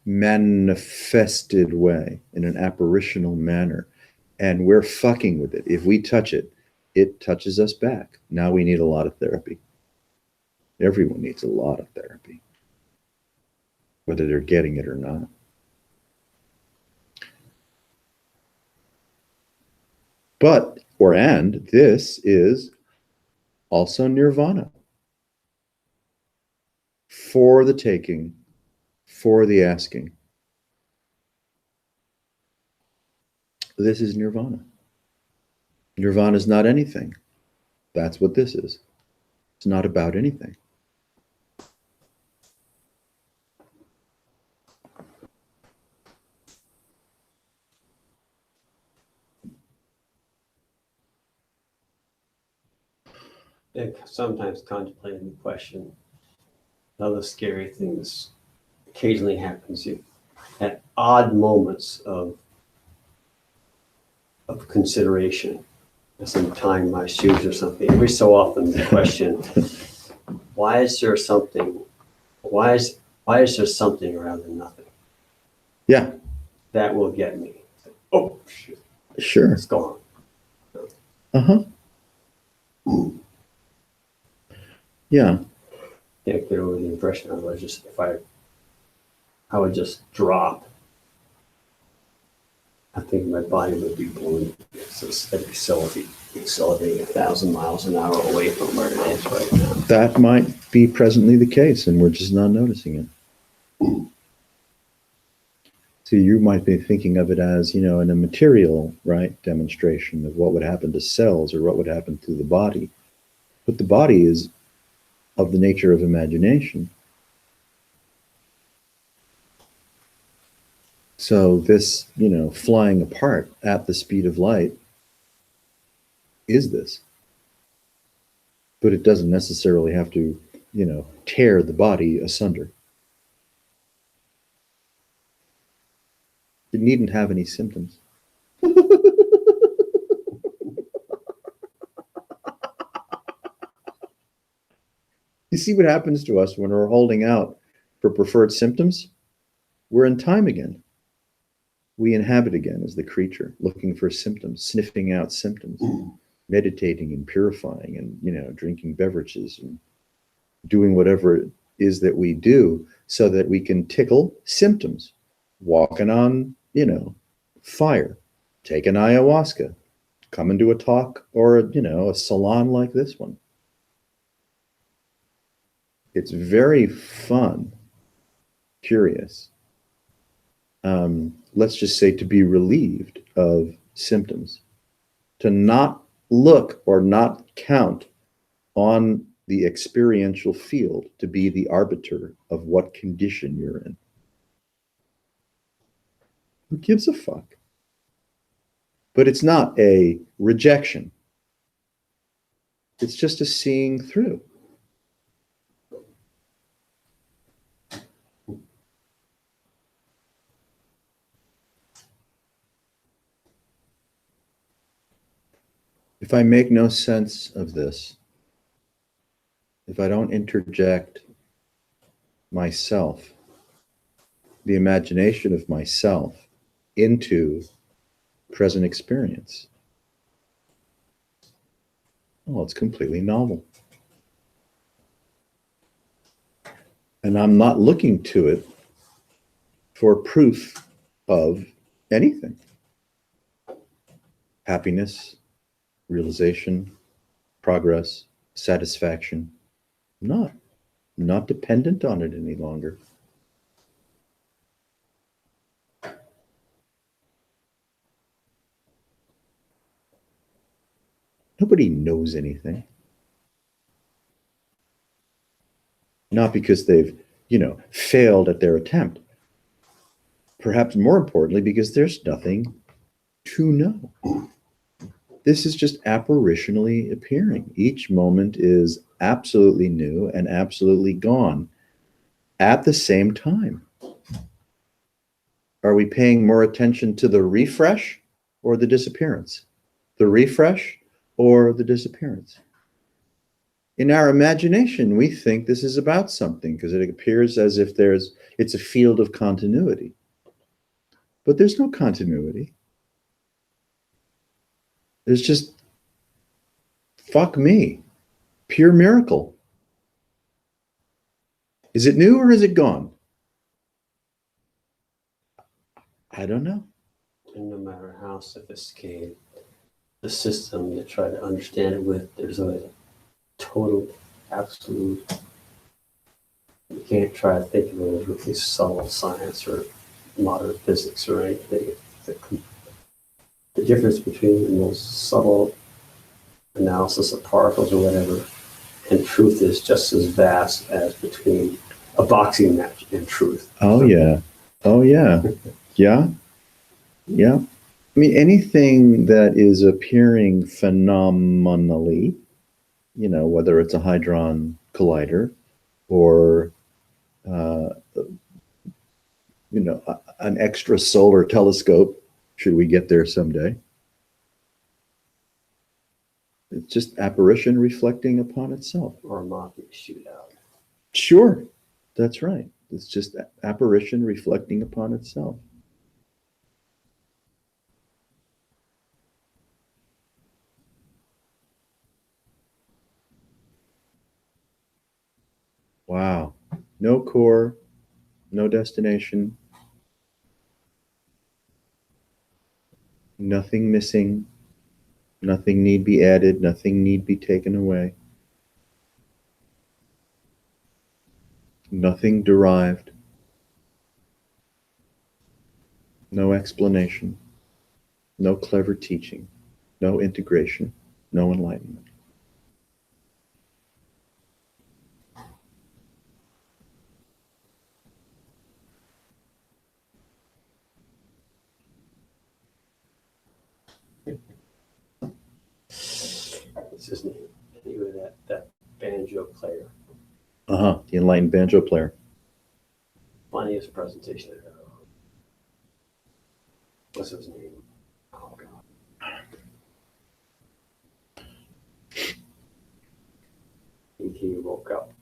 manifested way, in an apparitional manner, and we're fucking with it. If we touch it, it touches us back. Now we need a lot of therapy. Everyone needs a lot of therapy, whether they're getting it or not. And this is also nirvana. For the taking, for the asking. This is nirvana. Nirvana is not anything. That's what this is. It's not about anything. And sometimes contemplating the question, another scary thing that occasionally happens at odd moments of consideration, some tying my shoes or something. Every so often the question, why is there something rather than nothing? Yeah. That will get me. Oh, shit. Sure. It's gone. Uh-huh. Yeah. Can't get over the impression I would just, I would just drop. I think my body would be blown. I'd be accelerating 1,000 miles an hour away from where it is right now. That might be presently the case, and we're just not noticing it. So you might be thinking of it as, in a material, demonstration of what would happen to cells or what would happen to the body. But the body is of the nature of imagination. So this, flying apart at the speed of light is this. But it doesn't necessarily have to, tear the body asunder. It needn't have any symptoms. You see what happens to us when we're holding out for preferred symptoms? We're in time again. We inhabit again as the creature, looking for symptoms, sniffing out symptoms, meditating and purifying and, drinking beverages and doing whatever it is that we do so that we can tickle symptoms. Walking on, fire, taking ayahuasca, coming to a talk or, a salon like this one. It's very fun, curious. Let's just say to be relieved of symptoms, to not look or not count on the experiential field to be the arbiter of what condition you're in. Who gives a fuck? But it's not a rejection. It's just a seeing through. If I make no sense of this, if I don't interject myself, the imagination of myself into present experience, well, it's completely novel. And I'm not looking to it for proof of anything. Happiness, realization, progress, satisfaction. Not dependent on it any longer. Nobody knows anything. Not because they've, failed at their attempt. Perhaps more importantly, because there's nothing to know. This is just apparitionally appearing. Each moment is absolutely new and absolutely gone at the same time. Are we paying more attention to the refresh or the disappearance? The refresh or the disappearance? In our imagination, we think this is about something because it appears as if it's a field of continuity. But there's no continuity. There's just, fuck me, pure miracle. Is it new or is it gone? I don't know. And no matter how sophisticated the system you try to understand it with, there's always a total, absolute. You can't try to think of it as really subtle science or modern physics or anything. The difference between the most subtle analysis of particles or whatever and truth is just as vast as between a boxing match and truth. Oh, yeah. Oh, yeah. Yeah. Yeah. I mean, anything that is appearing phenomenally, whether it's a Hadron Collider or, an extrasolar telescope, should we get there someday. It's just apparition reflecting upon itself. Or a mafia shootout. Sure, that's right. It's just apparition reflecting upon itself. Wow. No core, no destination, nothing missing, nothing need be added, nothing need be taken away. Nothing derived. No explanation. No clever teaching. No integration. No enlightenment. What's his name? Anyway, that banjo player. The enlightened banjo player. Funniest presentation I've ever heard. What's his name? Oh, God. He woke up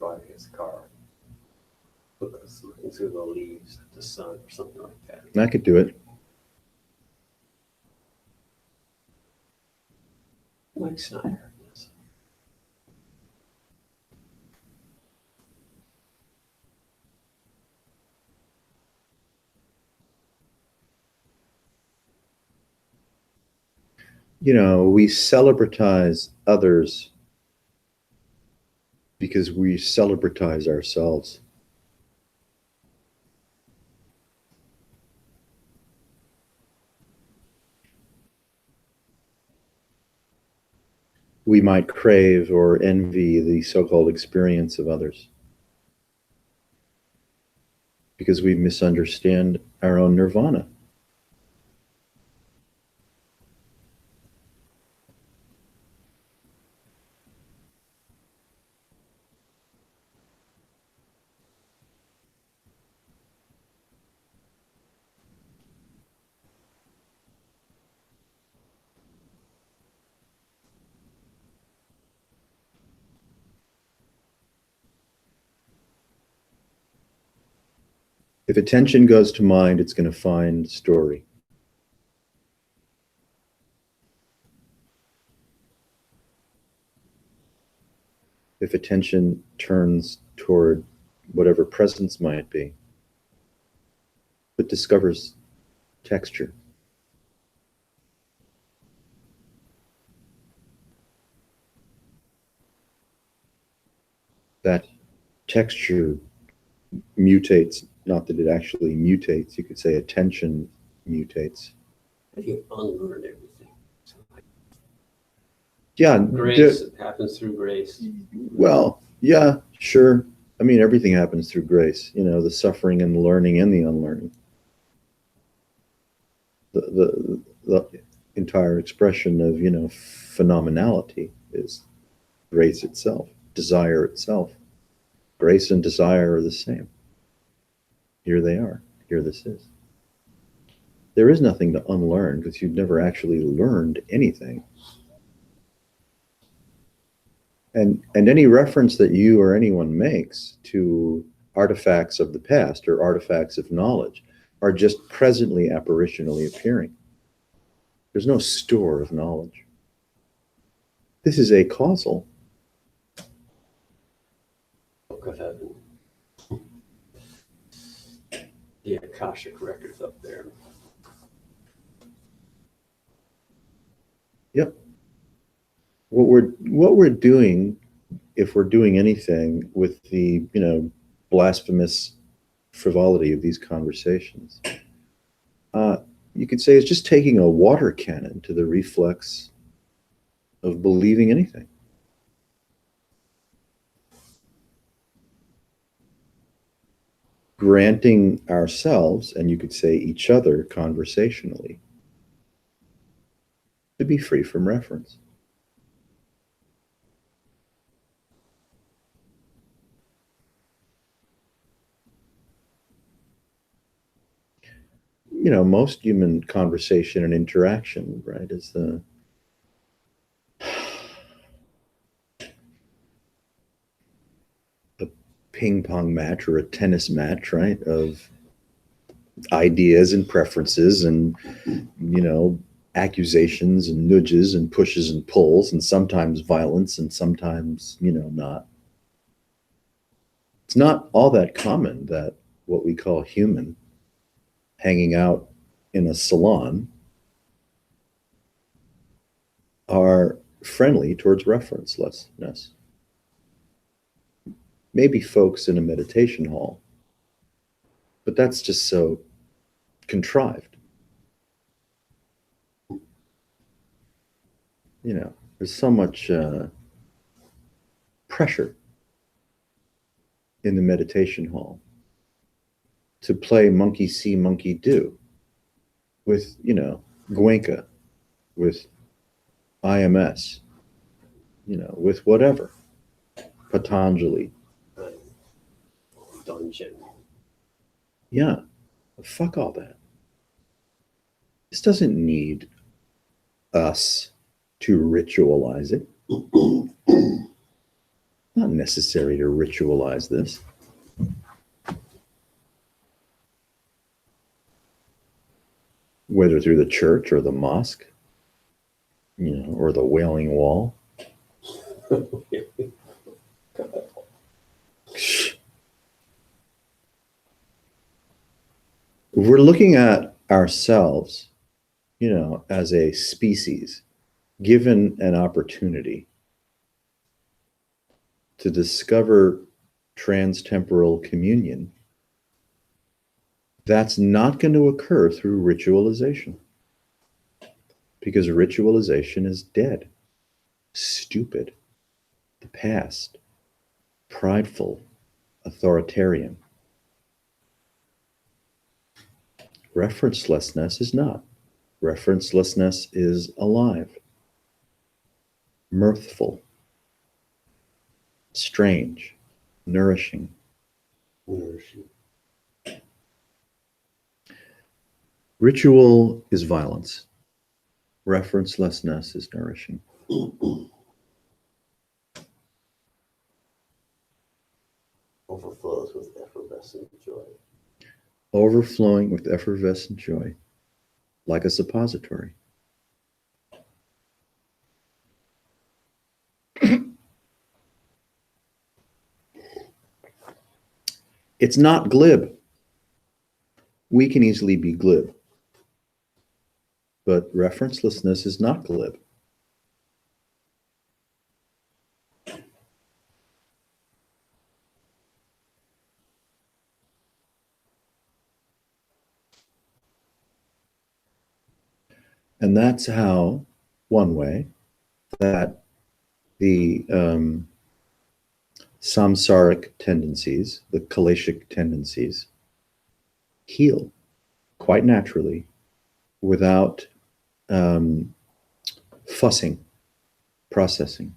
driving his car, looking through the leaves at the sun or something like that. I could do it. Mike Snyder. Yes. You know, we celebratize others because we celebratize ourselves. We might crave or envy the so-called experience of others because we misunderstand our own nirvana. If attention goes to mind, it's going to find story. If attention turns toward whatever presence might be, it discovers texture. That texture mutates, not that it actually mutates, you could say attention mutates. How do you unlearn everything? So, Yeah, grace, it happens through grace. well, yeah, sure. I mean, everything happens through grace, you know, the suffering and the learning and the unlearning. The entire expression of, you know, phenomenality is grace itself, desire itself. Grace and desire are the same. Here they are. Here this is. There is nothing to unlearn because you've never actually learned anything. And any reference that you or anyone makes to artifacts of the past or artifacts of knowledge are just presently apparitionally appearing. There's no store of knowledge. This is a causal. Book of Heaven. The Akashic records up there. Yep. What we're doing, if we're doing anything with the, you know, blasphemous frivolity of these conversations, you could say it's just taking a water cannon to the reflex of believing anything. Granting ourselves, and you could say each other conversationally, to be free from reference. You know, most human conversation and interaction, right, is the ping pong match or a tennis match, right, of ideas and preferences and, you know, accusations and nudges and pushes and pulls and sometimes violence and sometimes, you know, not. It's not all that common that what we call human hanging out in a salon are friendly towards referencelessness. Maybe folks in a meditation hall, but that's just so contrived. You know, there's so much pressure in the meditation hall to play monkey see, monkey do with, you know, Goenka, with IMS, you know, with whatever, Patanjali. Dungeon. Yeah, fuck all that. This doesn't need us to ritualize it. Not necessary to ritualize this. Whether through the church or the mosque, or the Wailing Wall. We're looking at ourselves, as a species, given an opportunity to discover transtemporal communion. That's not going to occur through ritualization, because ritualization is dead, stupid, the past, prideful, authoritarian. Referencelessness is not. Referencelessness is alive, mirthful, strange, nourishing. Ritual is violence. Referencelessness is nourishing. Overflows with effervescent joy. Overflowing with effervescent joy, like a suppository. It's not glib. We can easily be glib, but referencelessness is not glib. And that's how, one way, that the samsaric tendencies, the kaleshic tendencies, heal quite naturally without fussing, processing.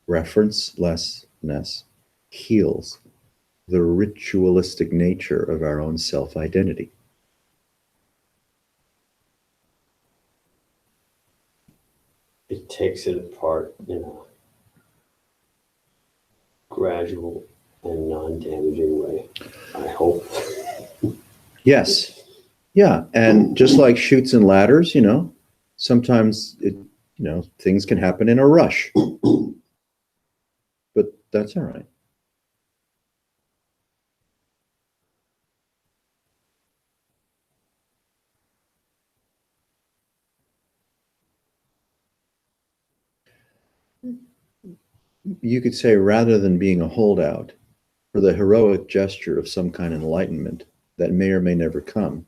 Referencelessness heals the ritualistic nature of our own self-identity. It takes it apart in a gradual and non-damaging way, I hope. Yes. Yeah. And just like chutes and ladders, sometimes things can happen in a rush. But that's all right. You could say, rather than being a holdout for the heroic gesture of some kind of enlightenment that may or may never come,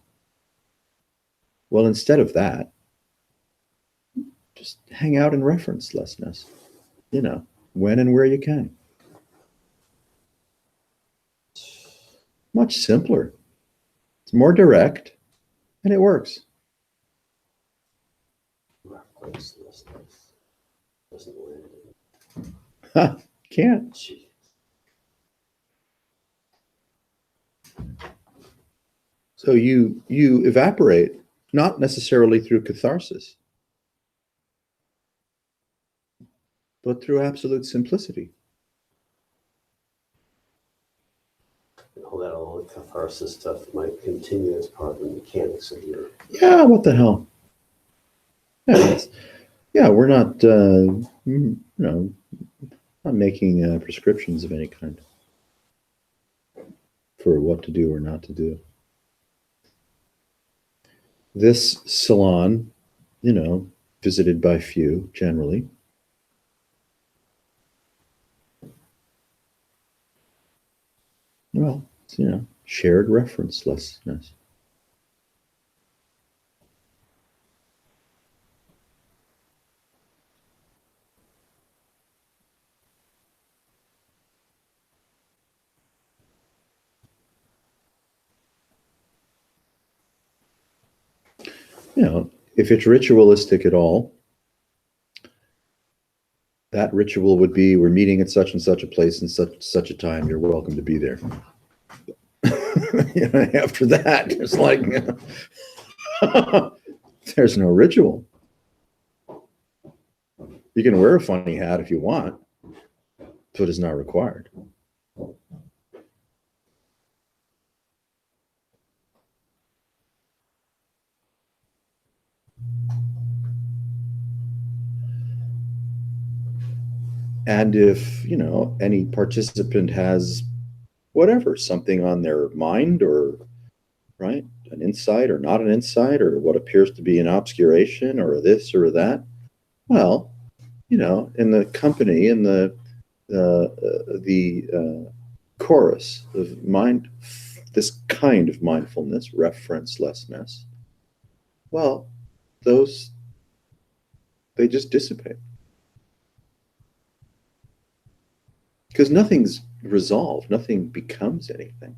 well, instead of that, just hang out in referencelessness, when and where you can. Much simpler. It's more direct, and it works. Referencelessness doesn't land. Can't. Jeez. So you evaporate, not necessarily through catharsis, but through absolute simplicity. All that old catharsis stuff might continue as part of the mechanics of your. Yeah, what the hell? Yeah, we're not, not making prescriptions of any kind for what to do or not to do. This salon, visited by few generally. Well, it's, shared referencelessness. If it's ritualistic at all, that ritual would be, we're meeting at such and such a place and such a time, you're welcome to be there. After that, it's like, there's no ritual. You can wear a funny hat if you want, but is not required. And if, any participant has whatever, something on their mind, or, right, an insight or not an insight, or what appears to be an obscuration or this or that, well, in the company, in the chorus of mind, this kind of mindfulness, referencelessness, well, they just dissipate. Because nothing's resolved, nothing becomes anything.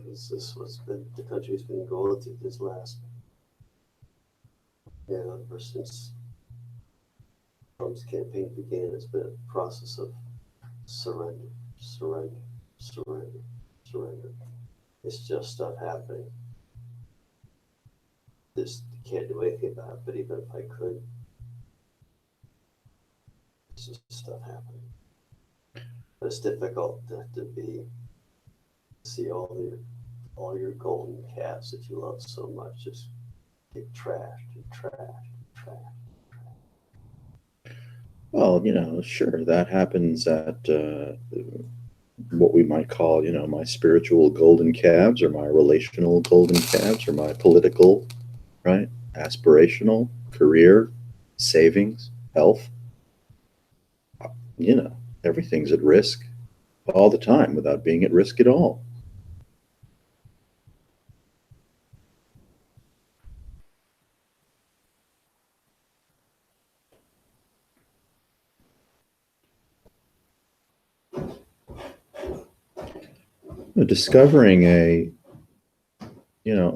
This is what's been the country's been going through this last, ever since Trump's campaign began. It's been a process of surrender, surrender, surrender, surrender. It's just stuff happening. This can't do anything about it, but even if I could, it's just stuff happening. But it's difficult to see all your golden calves that you love so much just get trashed and trashed and trashed. Well, sure, that happens at what we might call, my spiritual golden calves, or my relational golden calves, or my political, right, aspirational, career, savings, health. Everything's at risk all the time without being at risk at all. Discovering a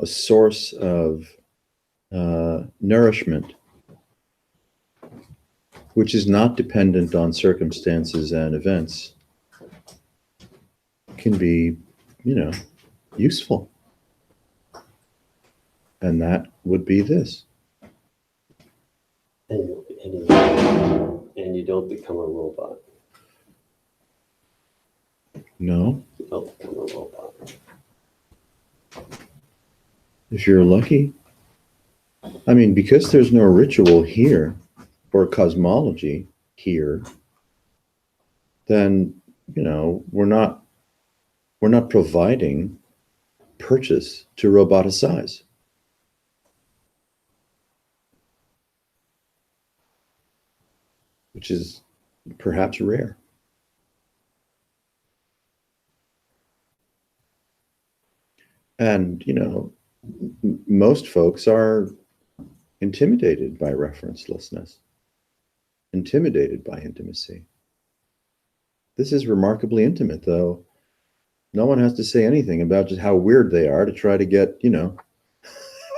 source of nourishment which is not dependent on circumstances and events can be, useful. And that would be this. And you don't become a robot. No. You don't become a robot. If you're lucky. I mean, because there's no ritual here or cosmology here, then, we're not providing purchase to roboticize. Which is perhaps rare. And, most folks are intimidated by referencelessness, intimidated by intimacy. This is remarkably intimate, though. No one has to say anything about just how weird they are to try to get,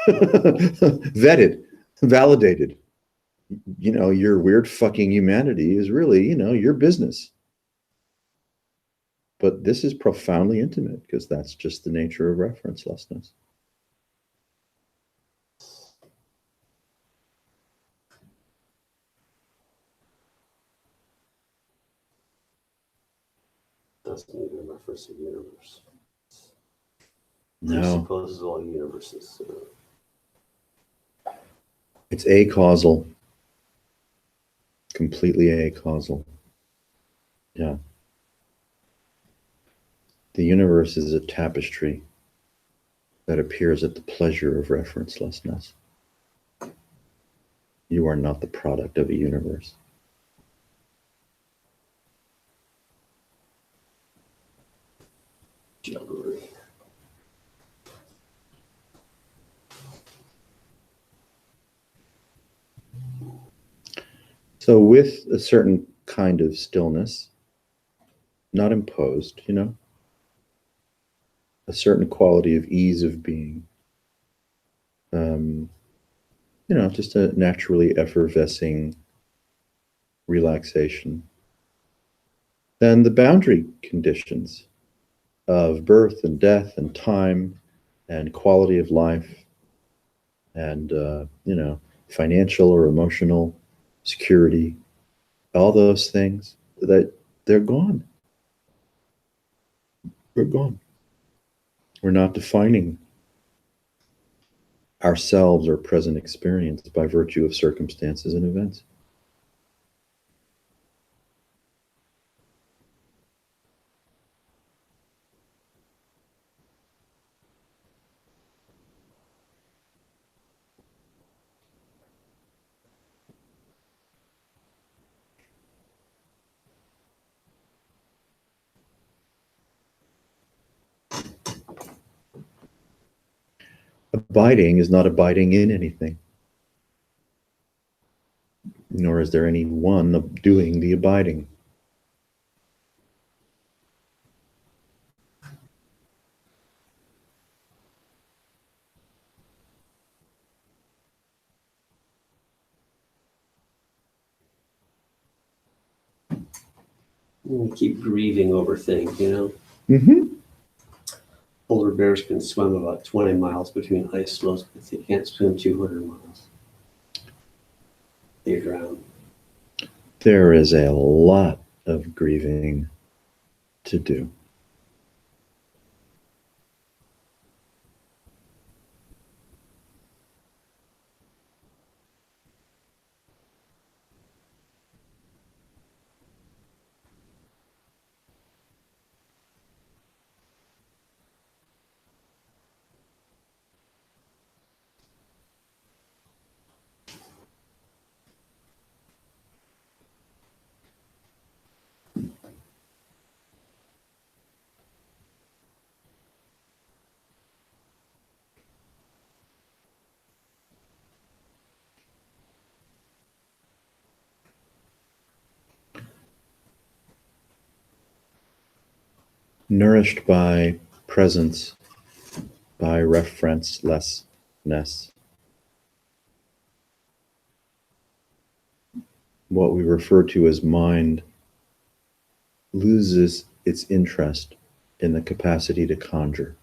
vetted, validated. Your weird fucking humanity is really, your business. But this is profoundly intimate because that's just the nature of referencelessness. Doesn't even reference the universe. No. It supposes all universes. It's acausal. Completely acausal. Yeah. The universe is a tapestry that appears at the pleasure of referencelessness. You are not the product of a universe. Jugglery. So with a certain kind of stillness, not imposed, a certain quality of ease of being, just a naturally effervescing relaxation, then the boundary conditions of birth and death and time and quality of life and, financial or emotional security, all those things, that they're gone. We're gone. We're not defining ourselves or present experience by virtue of circumstances and events. Abiding is not abiding in anything, nor is there any one doing the abiding. We keep grieving over things, Mm-hmm. Polar bears can swim about 20 miles between ice floes, but they can't swim 200 miles. They drown. There is a lot of grieving to do. Nourished by presence, by referencelessness. What we refer to as mind loses its interest in the capacity to conjure.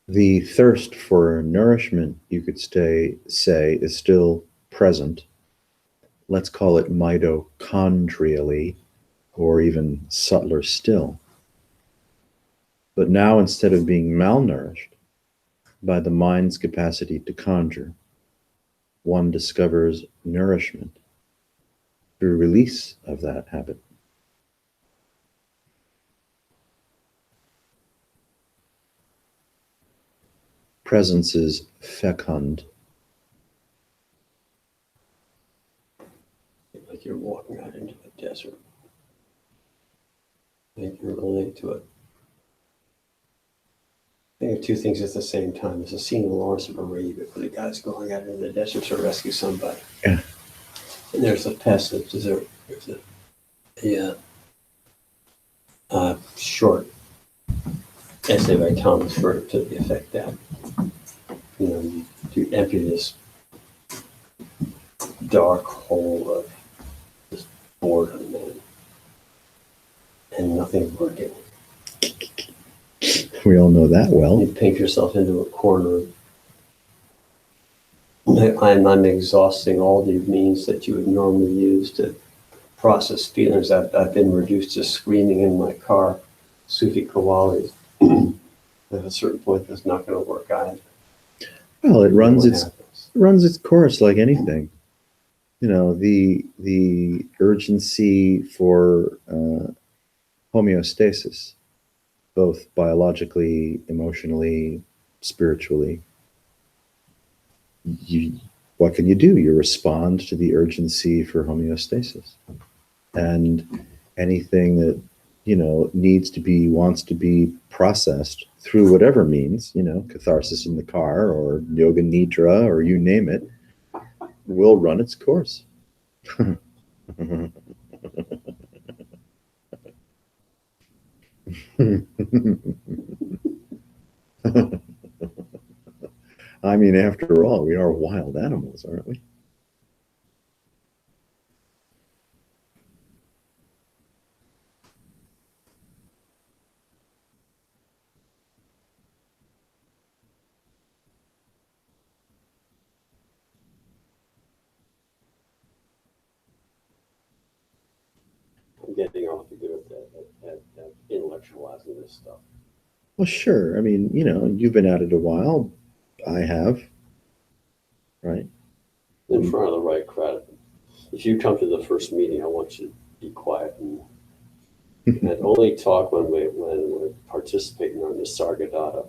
The thirst for nourishment, you could say, is still present. Let's call it mitochondrially, or even subtler still. But now, instead of being malnourished by the mind's capacity to conjure, one discovers nourishment through release of that habit. Presence is fecund. Like you're walking out into the desert. And you relate to it. I think of two things at the same time. There's a scene in Lawrence of Arabia where the guy's going out into the desert to rescue somebody. Yeah. And there's a passage, there's a short essay by Thomas Burke to the effect that, you empty this dark hole of this boredom and nothing's working. We all know that well. You paint yourself into a corner. I'm exhausting all the means that you would normally use to process feelings. I've been reduced to screaming in my car, Sufi Kawali. At a certain point, that's not going to work either. Well, it runs What its happens? runs its course like anything. The urgency for homeostasis, both biologically, emotionally, spiritually. What can you do? You respond to the urgency for homeostasis, and anything that wants to be processed through whatever means, catharsis in the car or yoga nidra or you name it, will run its course. I mean, after all, we are wild animals, aren't we? I'm getting awfully good at intellectualizing this stuff. Well, sure. I mean, you've been at it a while. I have. Right? In front of the right crowd. If you come to the first meeting, I want you to be quiet and only talk when we're participating in the Sargadata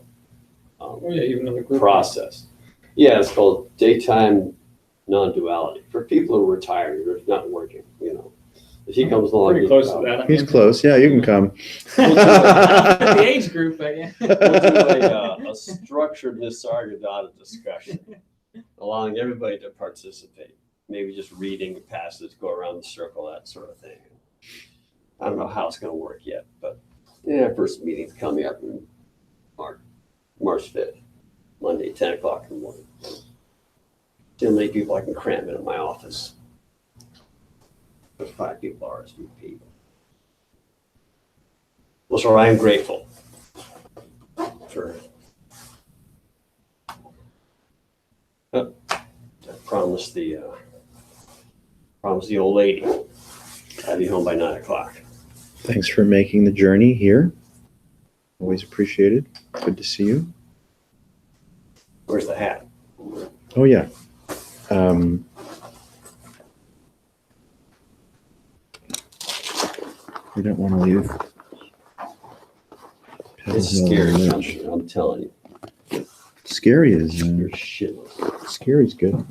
Oh yeah, even in the group. process. Yeah, it's called daytime non-duality. For people who are retired, they're not working, If he comes along. Pretty close to that. I He's mean. close. Yeah, you can come. The age group, but yeah. We'll do a structured Nisargadatta discussion, allowing everybody to participate. Maybe just reading the passage, go around the circle, that sort of thing. I don't know how it's going to work yet, but first meeting's coming up in March 5th, Monday, 10 o'clock in the morning. Too many people I can cram into my office. There's 5 people RSVP. Well, so I am grateful for I promised the old lady I'd be home by 9 o'clock. Thanks for making the journey here. Always appreciated. Good to see you. Where's the hat? Oh, yeah. We don't want to leave. It's Pebble Hill scary Ridge. country, I'm telling you. Scary is You're shitless. scary's good.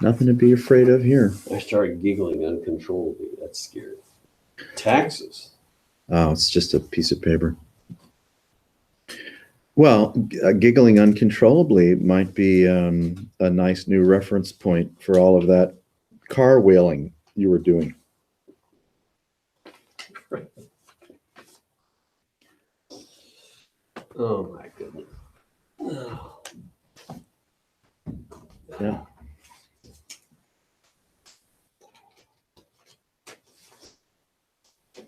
Nothing to be afraid of here. I started giggling uncontrollably. That's scary. Taxes. Oh, it's just a piece of paper. Well, giggling uncontrollably might be a nice new reference point for all of that car wailing you were doing. Oh my goodness. Oh. Yeah.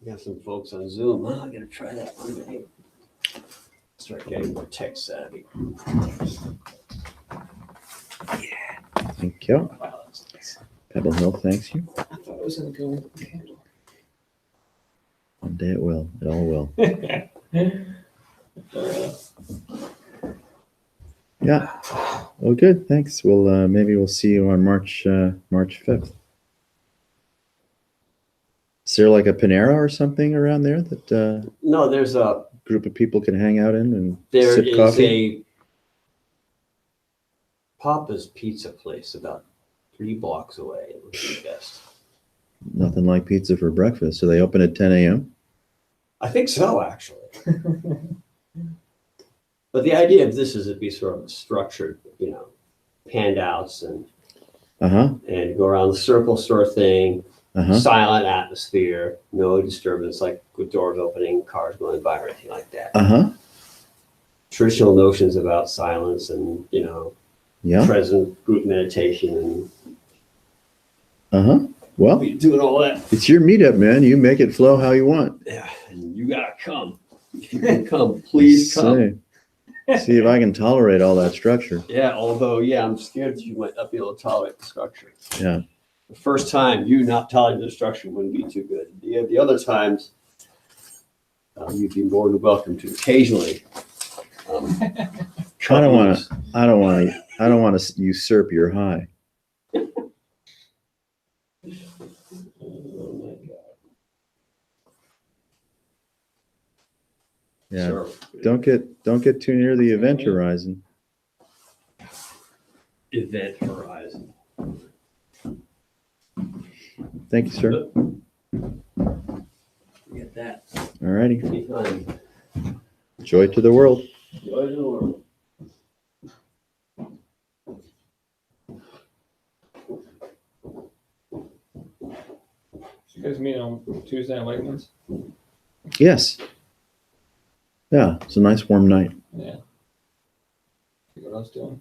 We got some folks on Zoom. Oh, I gotta try that one day. Start getting more tech savvy. Thank you. Wow, that's nice. Pebble Hill thanks you. I thought it was gonna go with the candle. One day it will. It all will. Yeah. Well, good. Thanks. Well, maybe we'll see you on March 5th. Is there like a Panera or something around there that No, there's a group of people can hang out in and there sip is coffee? a Papa's Pizza place about 3 blocks away. It would be best. Nothing like pizza for breakfast. So they open at 10 a.m. I think so, actually. But the idea of this is to be sort of structured, handouts and Uh-huh. go around the circle sort of thing. Uh-huh. Silent atmosphere, no disturbance, like with doors opening, cars going by, or anything like that. Uh-huh. Traditional notions about silence and Yeah. present group meditation and Uh-huh. Well, we doing all that. it's your meetup, man. You make it flow how you want. Yeah, and you gotta come. If you can come, please come. See if I can tolerate all that structure. Yeah, although I'm scared that you might not be able to tolerate the structure. Yeah. The first time you not tolerating the structure wouldn't be too good. The other times, you'd be more than welcome to occasionally. I don't want to usurp your high. Oh my God. Yeah. Sure. Don't get too near the event horizon. Event horizon. Thank you, sir. Get that. All righty. Behind. Joy to the world. Joy to the world. You guys meet on Tuesday at Lakeman's? Yes. Yeah, it's a nice warm night. Yeah. See what I was doing.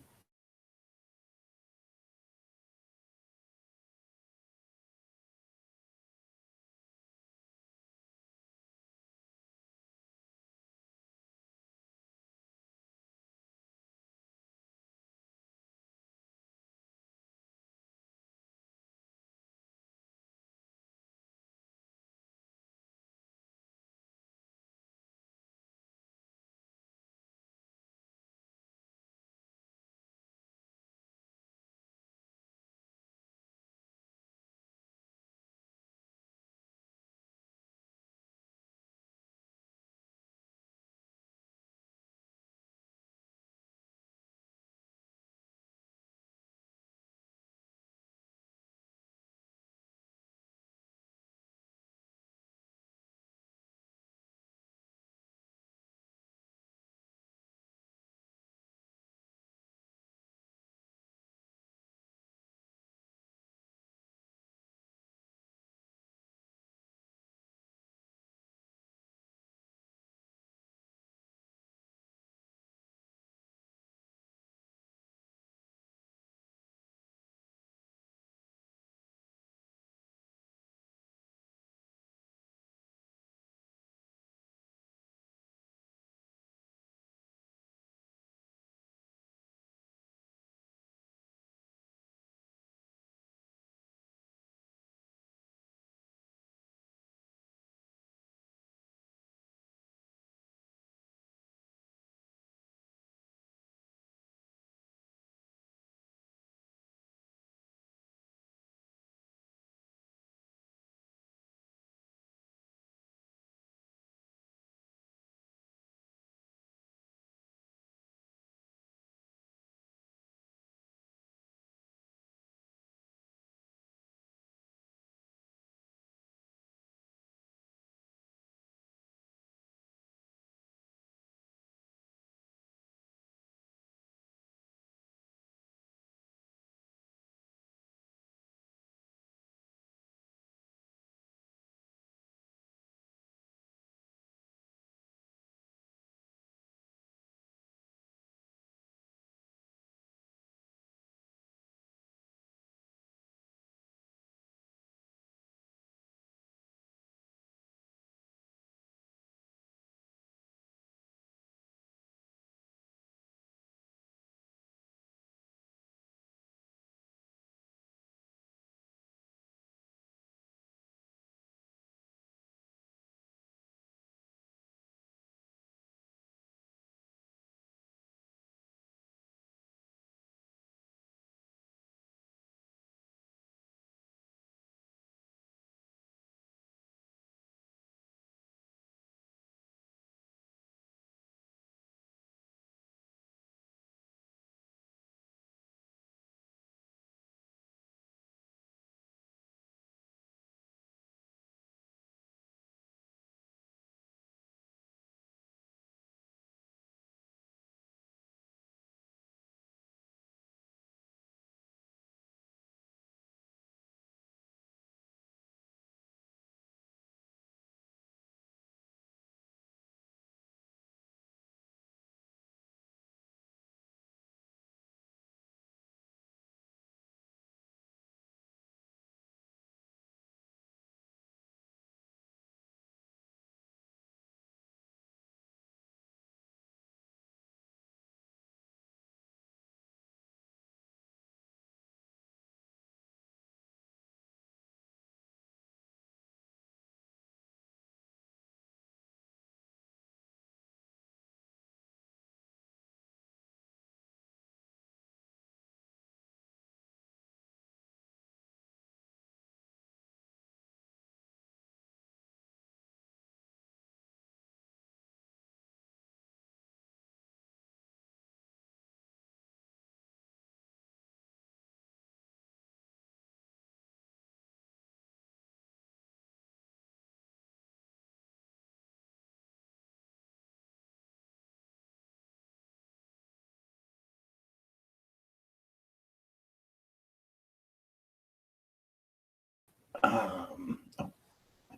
Oh,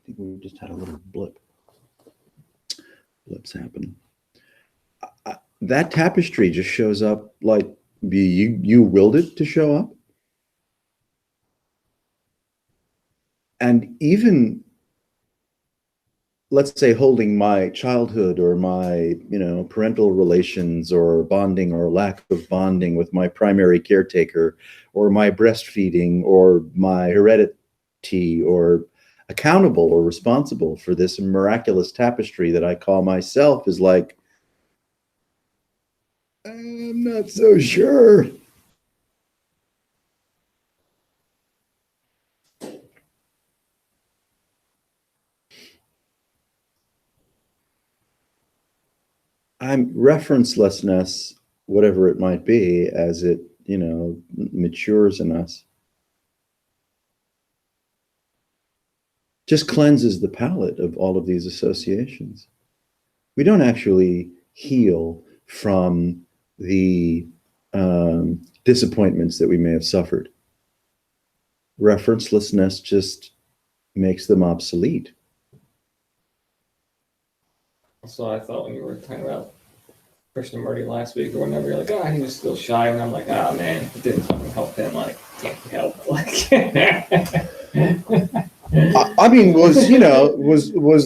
think we just had a little blip. Blips happen. That tapestry just shows up like you willed it to show up. And even, let's say, holding my childhood or my, parental relations or bonding or lack of bonding with my primary caretaker, or my breastfeeding or my heredity, or accountable or responsible for this miraculous tapestry that I call myself, is like, I'm not so sure. I'm referencelessness, whatever it might be, as it, matures in us, just cleanses the palate of all of these associations. We don't actually heal from the disappointments that we may have suffered. Referencelessness just makes them obsolete. So I thought when you were talking about Krishnamurti last week or whenever, you're like, he was still shy, and I'm like, man, it didn't fucking help him. Like, can't help. Like, I mean, was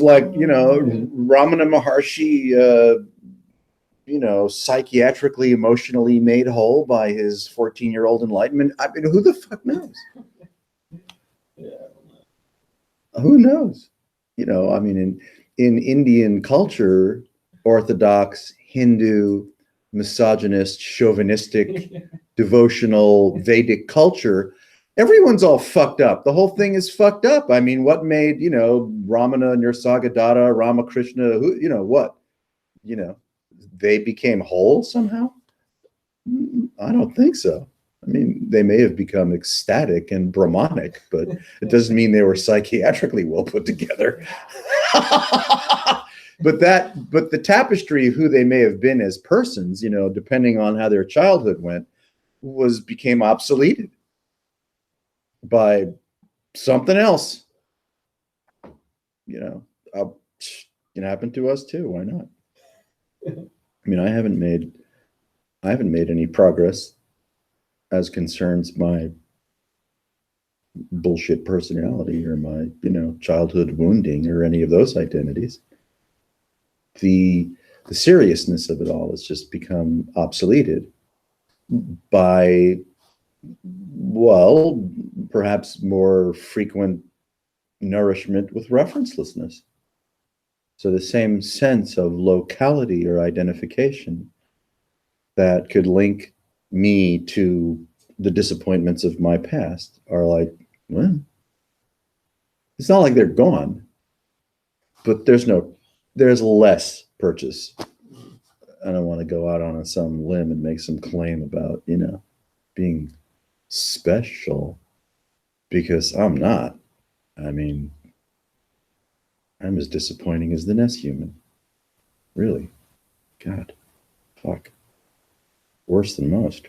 like, Ramana Maharshi, psychiatrically, emotionally made whole by his 14-year-old enlightenment? I mean, who the fuck knows? Yeah. Who knows? I mean, in Indian culture, Orthodox, Hindu, misogynist, chauvinistic, devotional, Vedic culture, everyone's all fucked up. The whole thing is fucked up. I mean, what made, Ramana, Nirsagadata, Ramakrishna, what? They became whole somehow? I don't think so. I mean, they may have become ecstatic and Brahmanic, but it doesn't mean they were psychiatrically well put together. But the tapestry of who they may have been as persons, depending on how their childhood went, became obsoleted by something else. It happened to us too. Why not? I mean, I haven't made any progress as concerns my bullshit personality or my, childhood wounding or any of those identities. The seriousness of it all has just become obsoleted by, well, perhaps more frequent nourishment with referencelessness. So the same sense of locality or identification that could link me to the disappointments of my past are like, well, it's not like they're gone, but there's less purchase. I don't want to go out on some limb and make some claim about, being special, because I'm not. I mean, I'm as disappointing as the next human. Really. God. Fuck. Worse than most.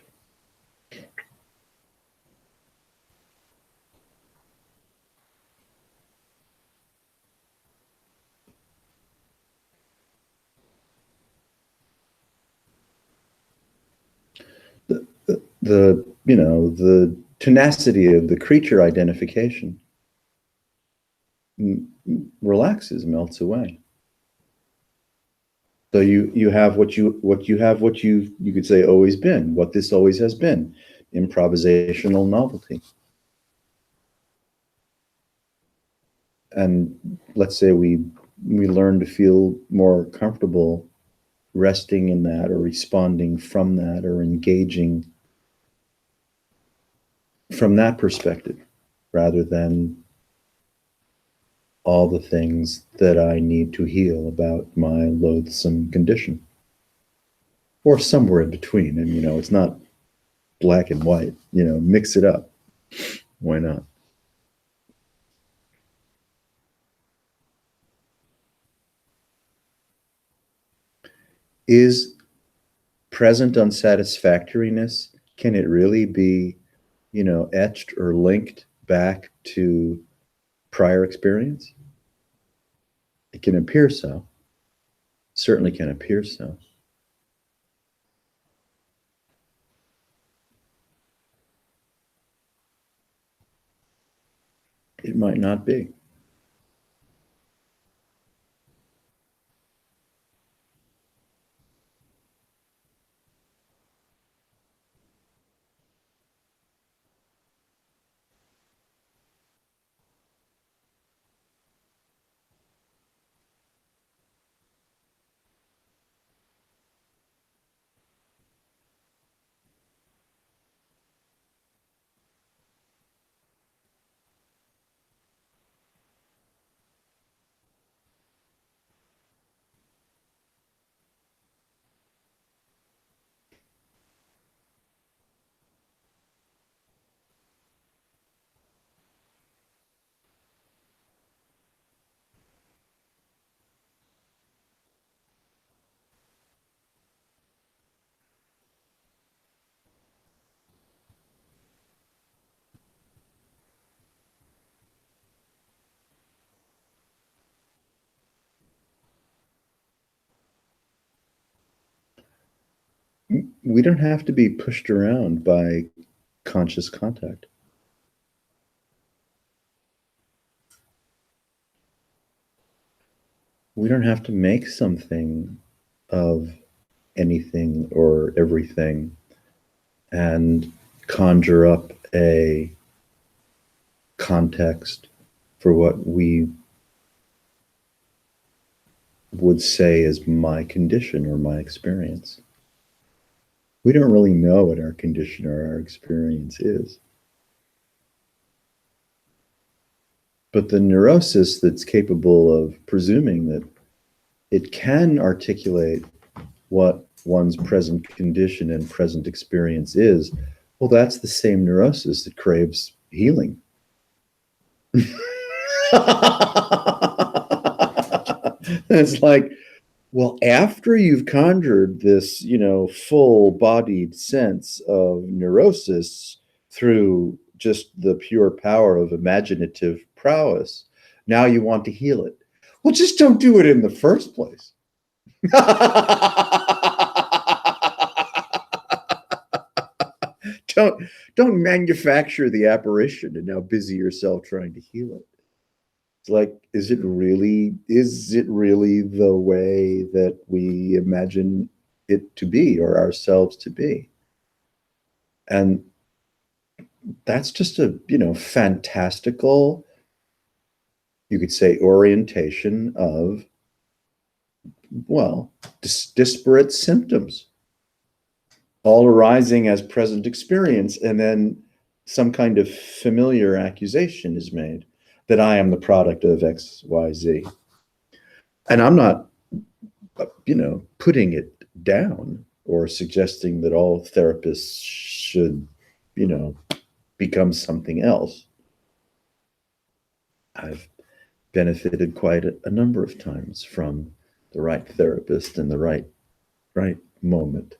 The tenacity of the creature identification relaxes, melts away. So you have what you could say always been, what this always has been, improvisational novelty. And let's say we learn to feel more comfortable resting in that, or responding from that, or engaging from that perspective, rather than all the things that I need to heal about my loathsome condition, or somewhere in between. And, it's not black and white, mix it up. Why not? Is present unsatisfactoriness, can it really be, etched or linked back to prior experience? It can appear so. Certainly can appear so. It might not be. We don't have to be pushed around by conscious contact. We don't have to make something of anything or everything and conjure up a context for what we would say is my condition or my experience. We don't really know what our condition or our experience is. But the neurosis that's capable of presuming that it can articulate what one's present condition and present experience is, well, that's the same neurosis that craves healing. It's like, well, after you've conjured this, full-bodied sense of neurosis through just the pure power of imaginative prowess, now you want to heal it. Well, just don't do it in the first place. Don't manufacture the apparition and now busy yourself trying to heal it. It's like, is it really the way that we imagine it to be or ourselves to be? And that's just a, fantastical, you could say, orientation of, well, disparate symptoms, all arising as present experience, and then some kind of familiar accusation is made that I am the product of X, Y, Z. And I'm not, putting it down or suggesting that all therapists should, become something else. I've benefited quite a number of times from the right therapist and the right moment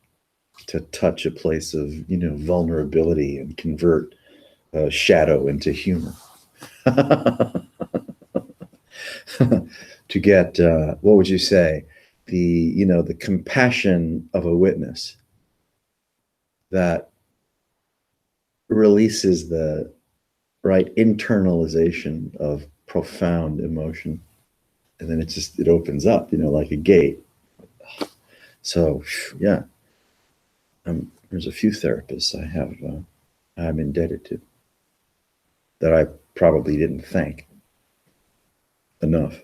to touch a place of, vulnerability and convert shadow into humor. To get, what would you say, the compassion of a witness that releases the right internalization of profound emotion. And then it opens up, like a gate. So yeah, there's a few therapists I'm indebted to that I probably didn't thank enough.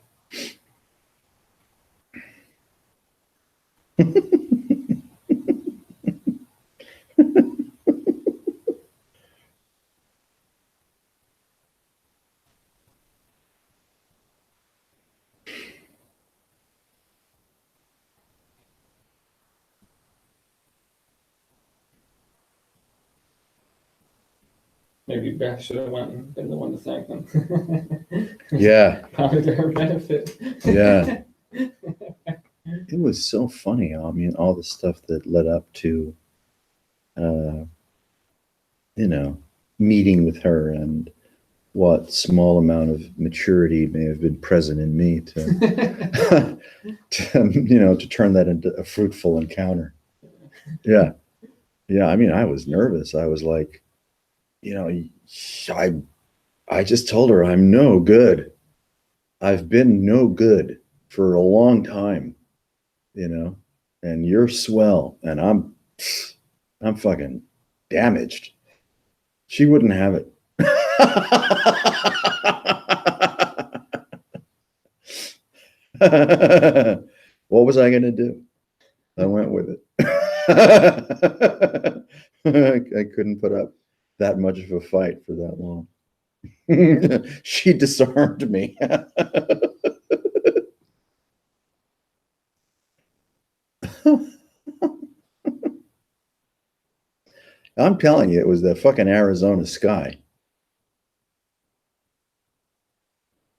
Maybe Beth should have went and been the one to thank them. Yeah. Probably to her benefit. Yeah. It was so funny. I mean, all the stuff that led up to, meeting with her and what small amount of maturity may have been present in me to, to turn that into a fruitful encounter. Yeah. Yeah. I mean, I was nervous. I was like, I, I just told her I'm no good. I've been no good for a long time, and you're swell and I'm fucking damaged. She wouldn't have it. What was I going to do? I went with it. I couldn't put up that much of a fight for that long. She disarmed me. I'm telling you, it was the fucking Arizona sky.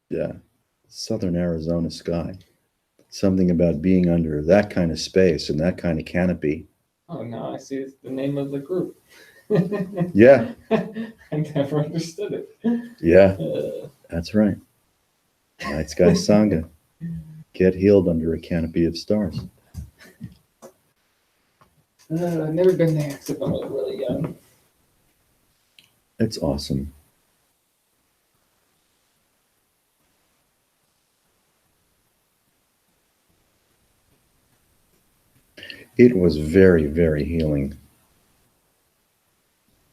Yeah. Southern Arizona sky. Something about being under that kind of space and that kind of canopy. Oh, now I see it's the name of the group. Yeah. I never understood it. Yeah. That's right. Night Sky Sangha. Get healed under a canopy of stars. I've never been there except when I was really young. It's awesome. It was very, very healing.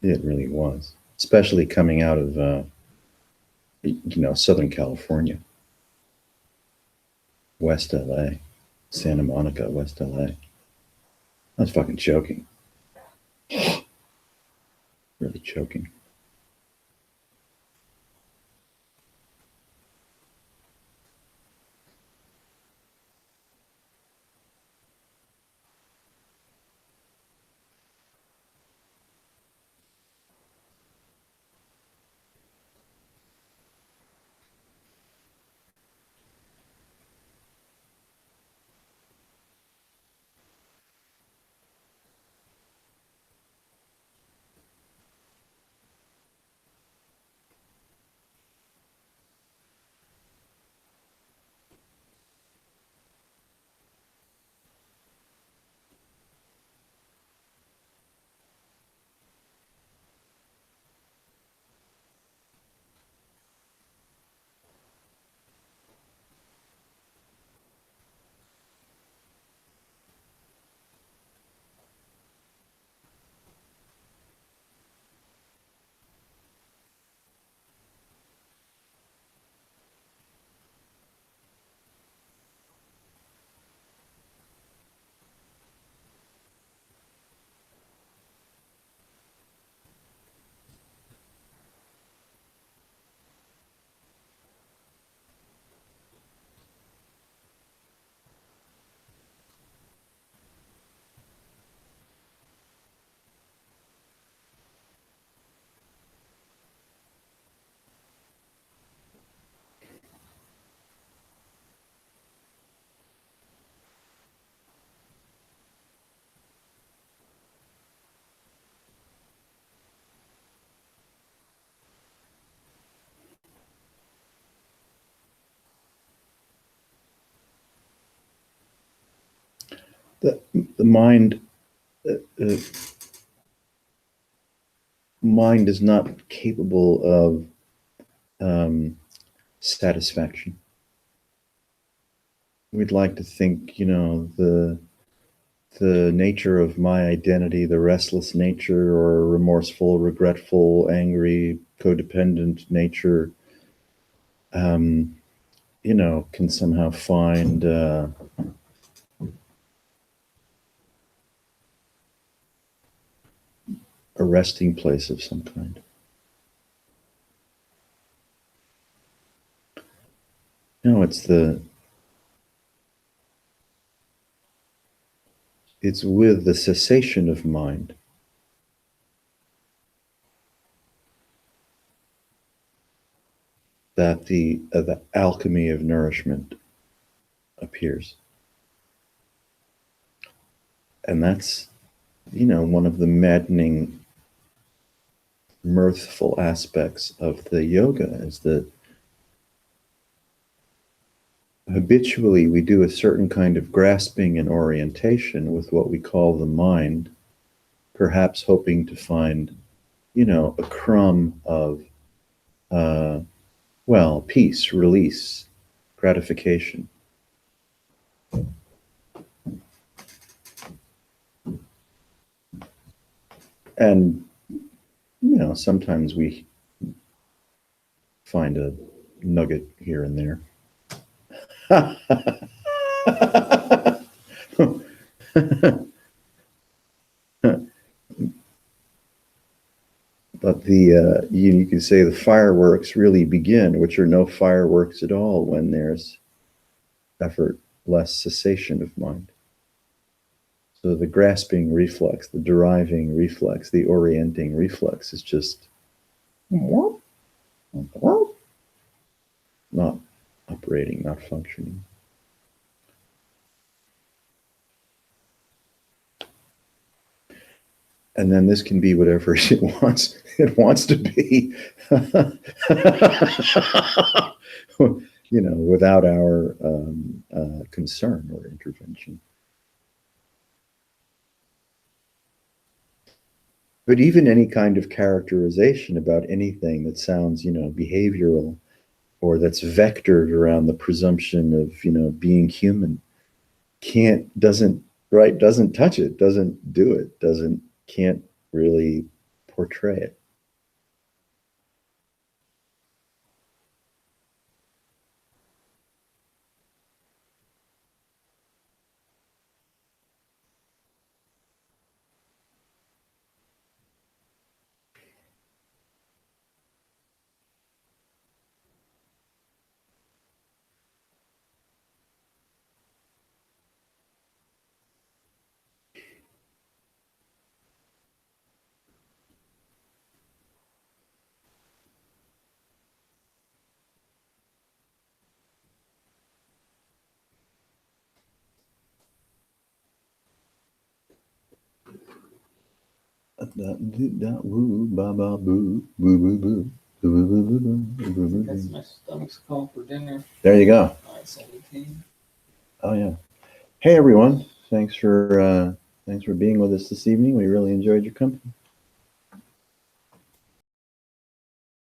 It really was, especially coming out of, Southern California, West LA, Santa Monica, West LA. I was fucking choking. Really choking. The uh, mind is not capable of satisfaction. We'd like to think, the nature of my identity, the restless nature or remorseful, regretful, angry, codependent nature, can somehow find a resting place of some kind. No, it's with the cessation of mind that the alchemy of nourishment appears. And that's, one of the maddening mirthful aspects of the yoga is that habitually we do a certain kind of grasping and orientation with what we call the mind, perhaps hoping to find, a crumb of, peace, release, gratification. And, sometimes we find a nugget here and there. But you could say the fireworks really begin, which are no fireworks at all, when there's effortless cessation of mind. So the grasping reflex, the deriving reflex, the orienting reflex is just not operating, not functioning. And then this can be whatever it wants to be, without our concern or intervention. But even any kind of characterization about anything that sounds, behavioral, or that's vectored around the presumption of, being human, doesn't touch it, doesn't do it, can't really portray it. Woo ba ba boo boo boo boo boo boo boo boo boo boo. That's my stomach's call for dinner. There you go. 9:17. Oh yeah. Hey everyone, thanks for being with us this evening. We really enjoyed your company.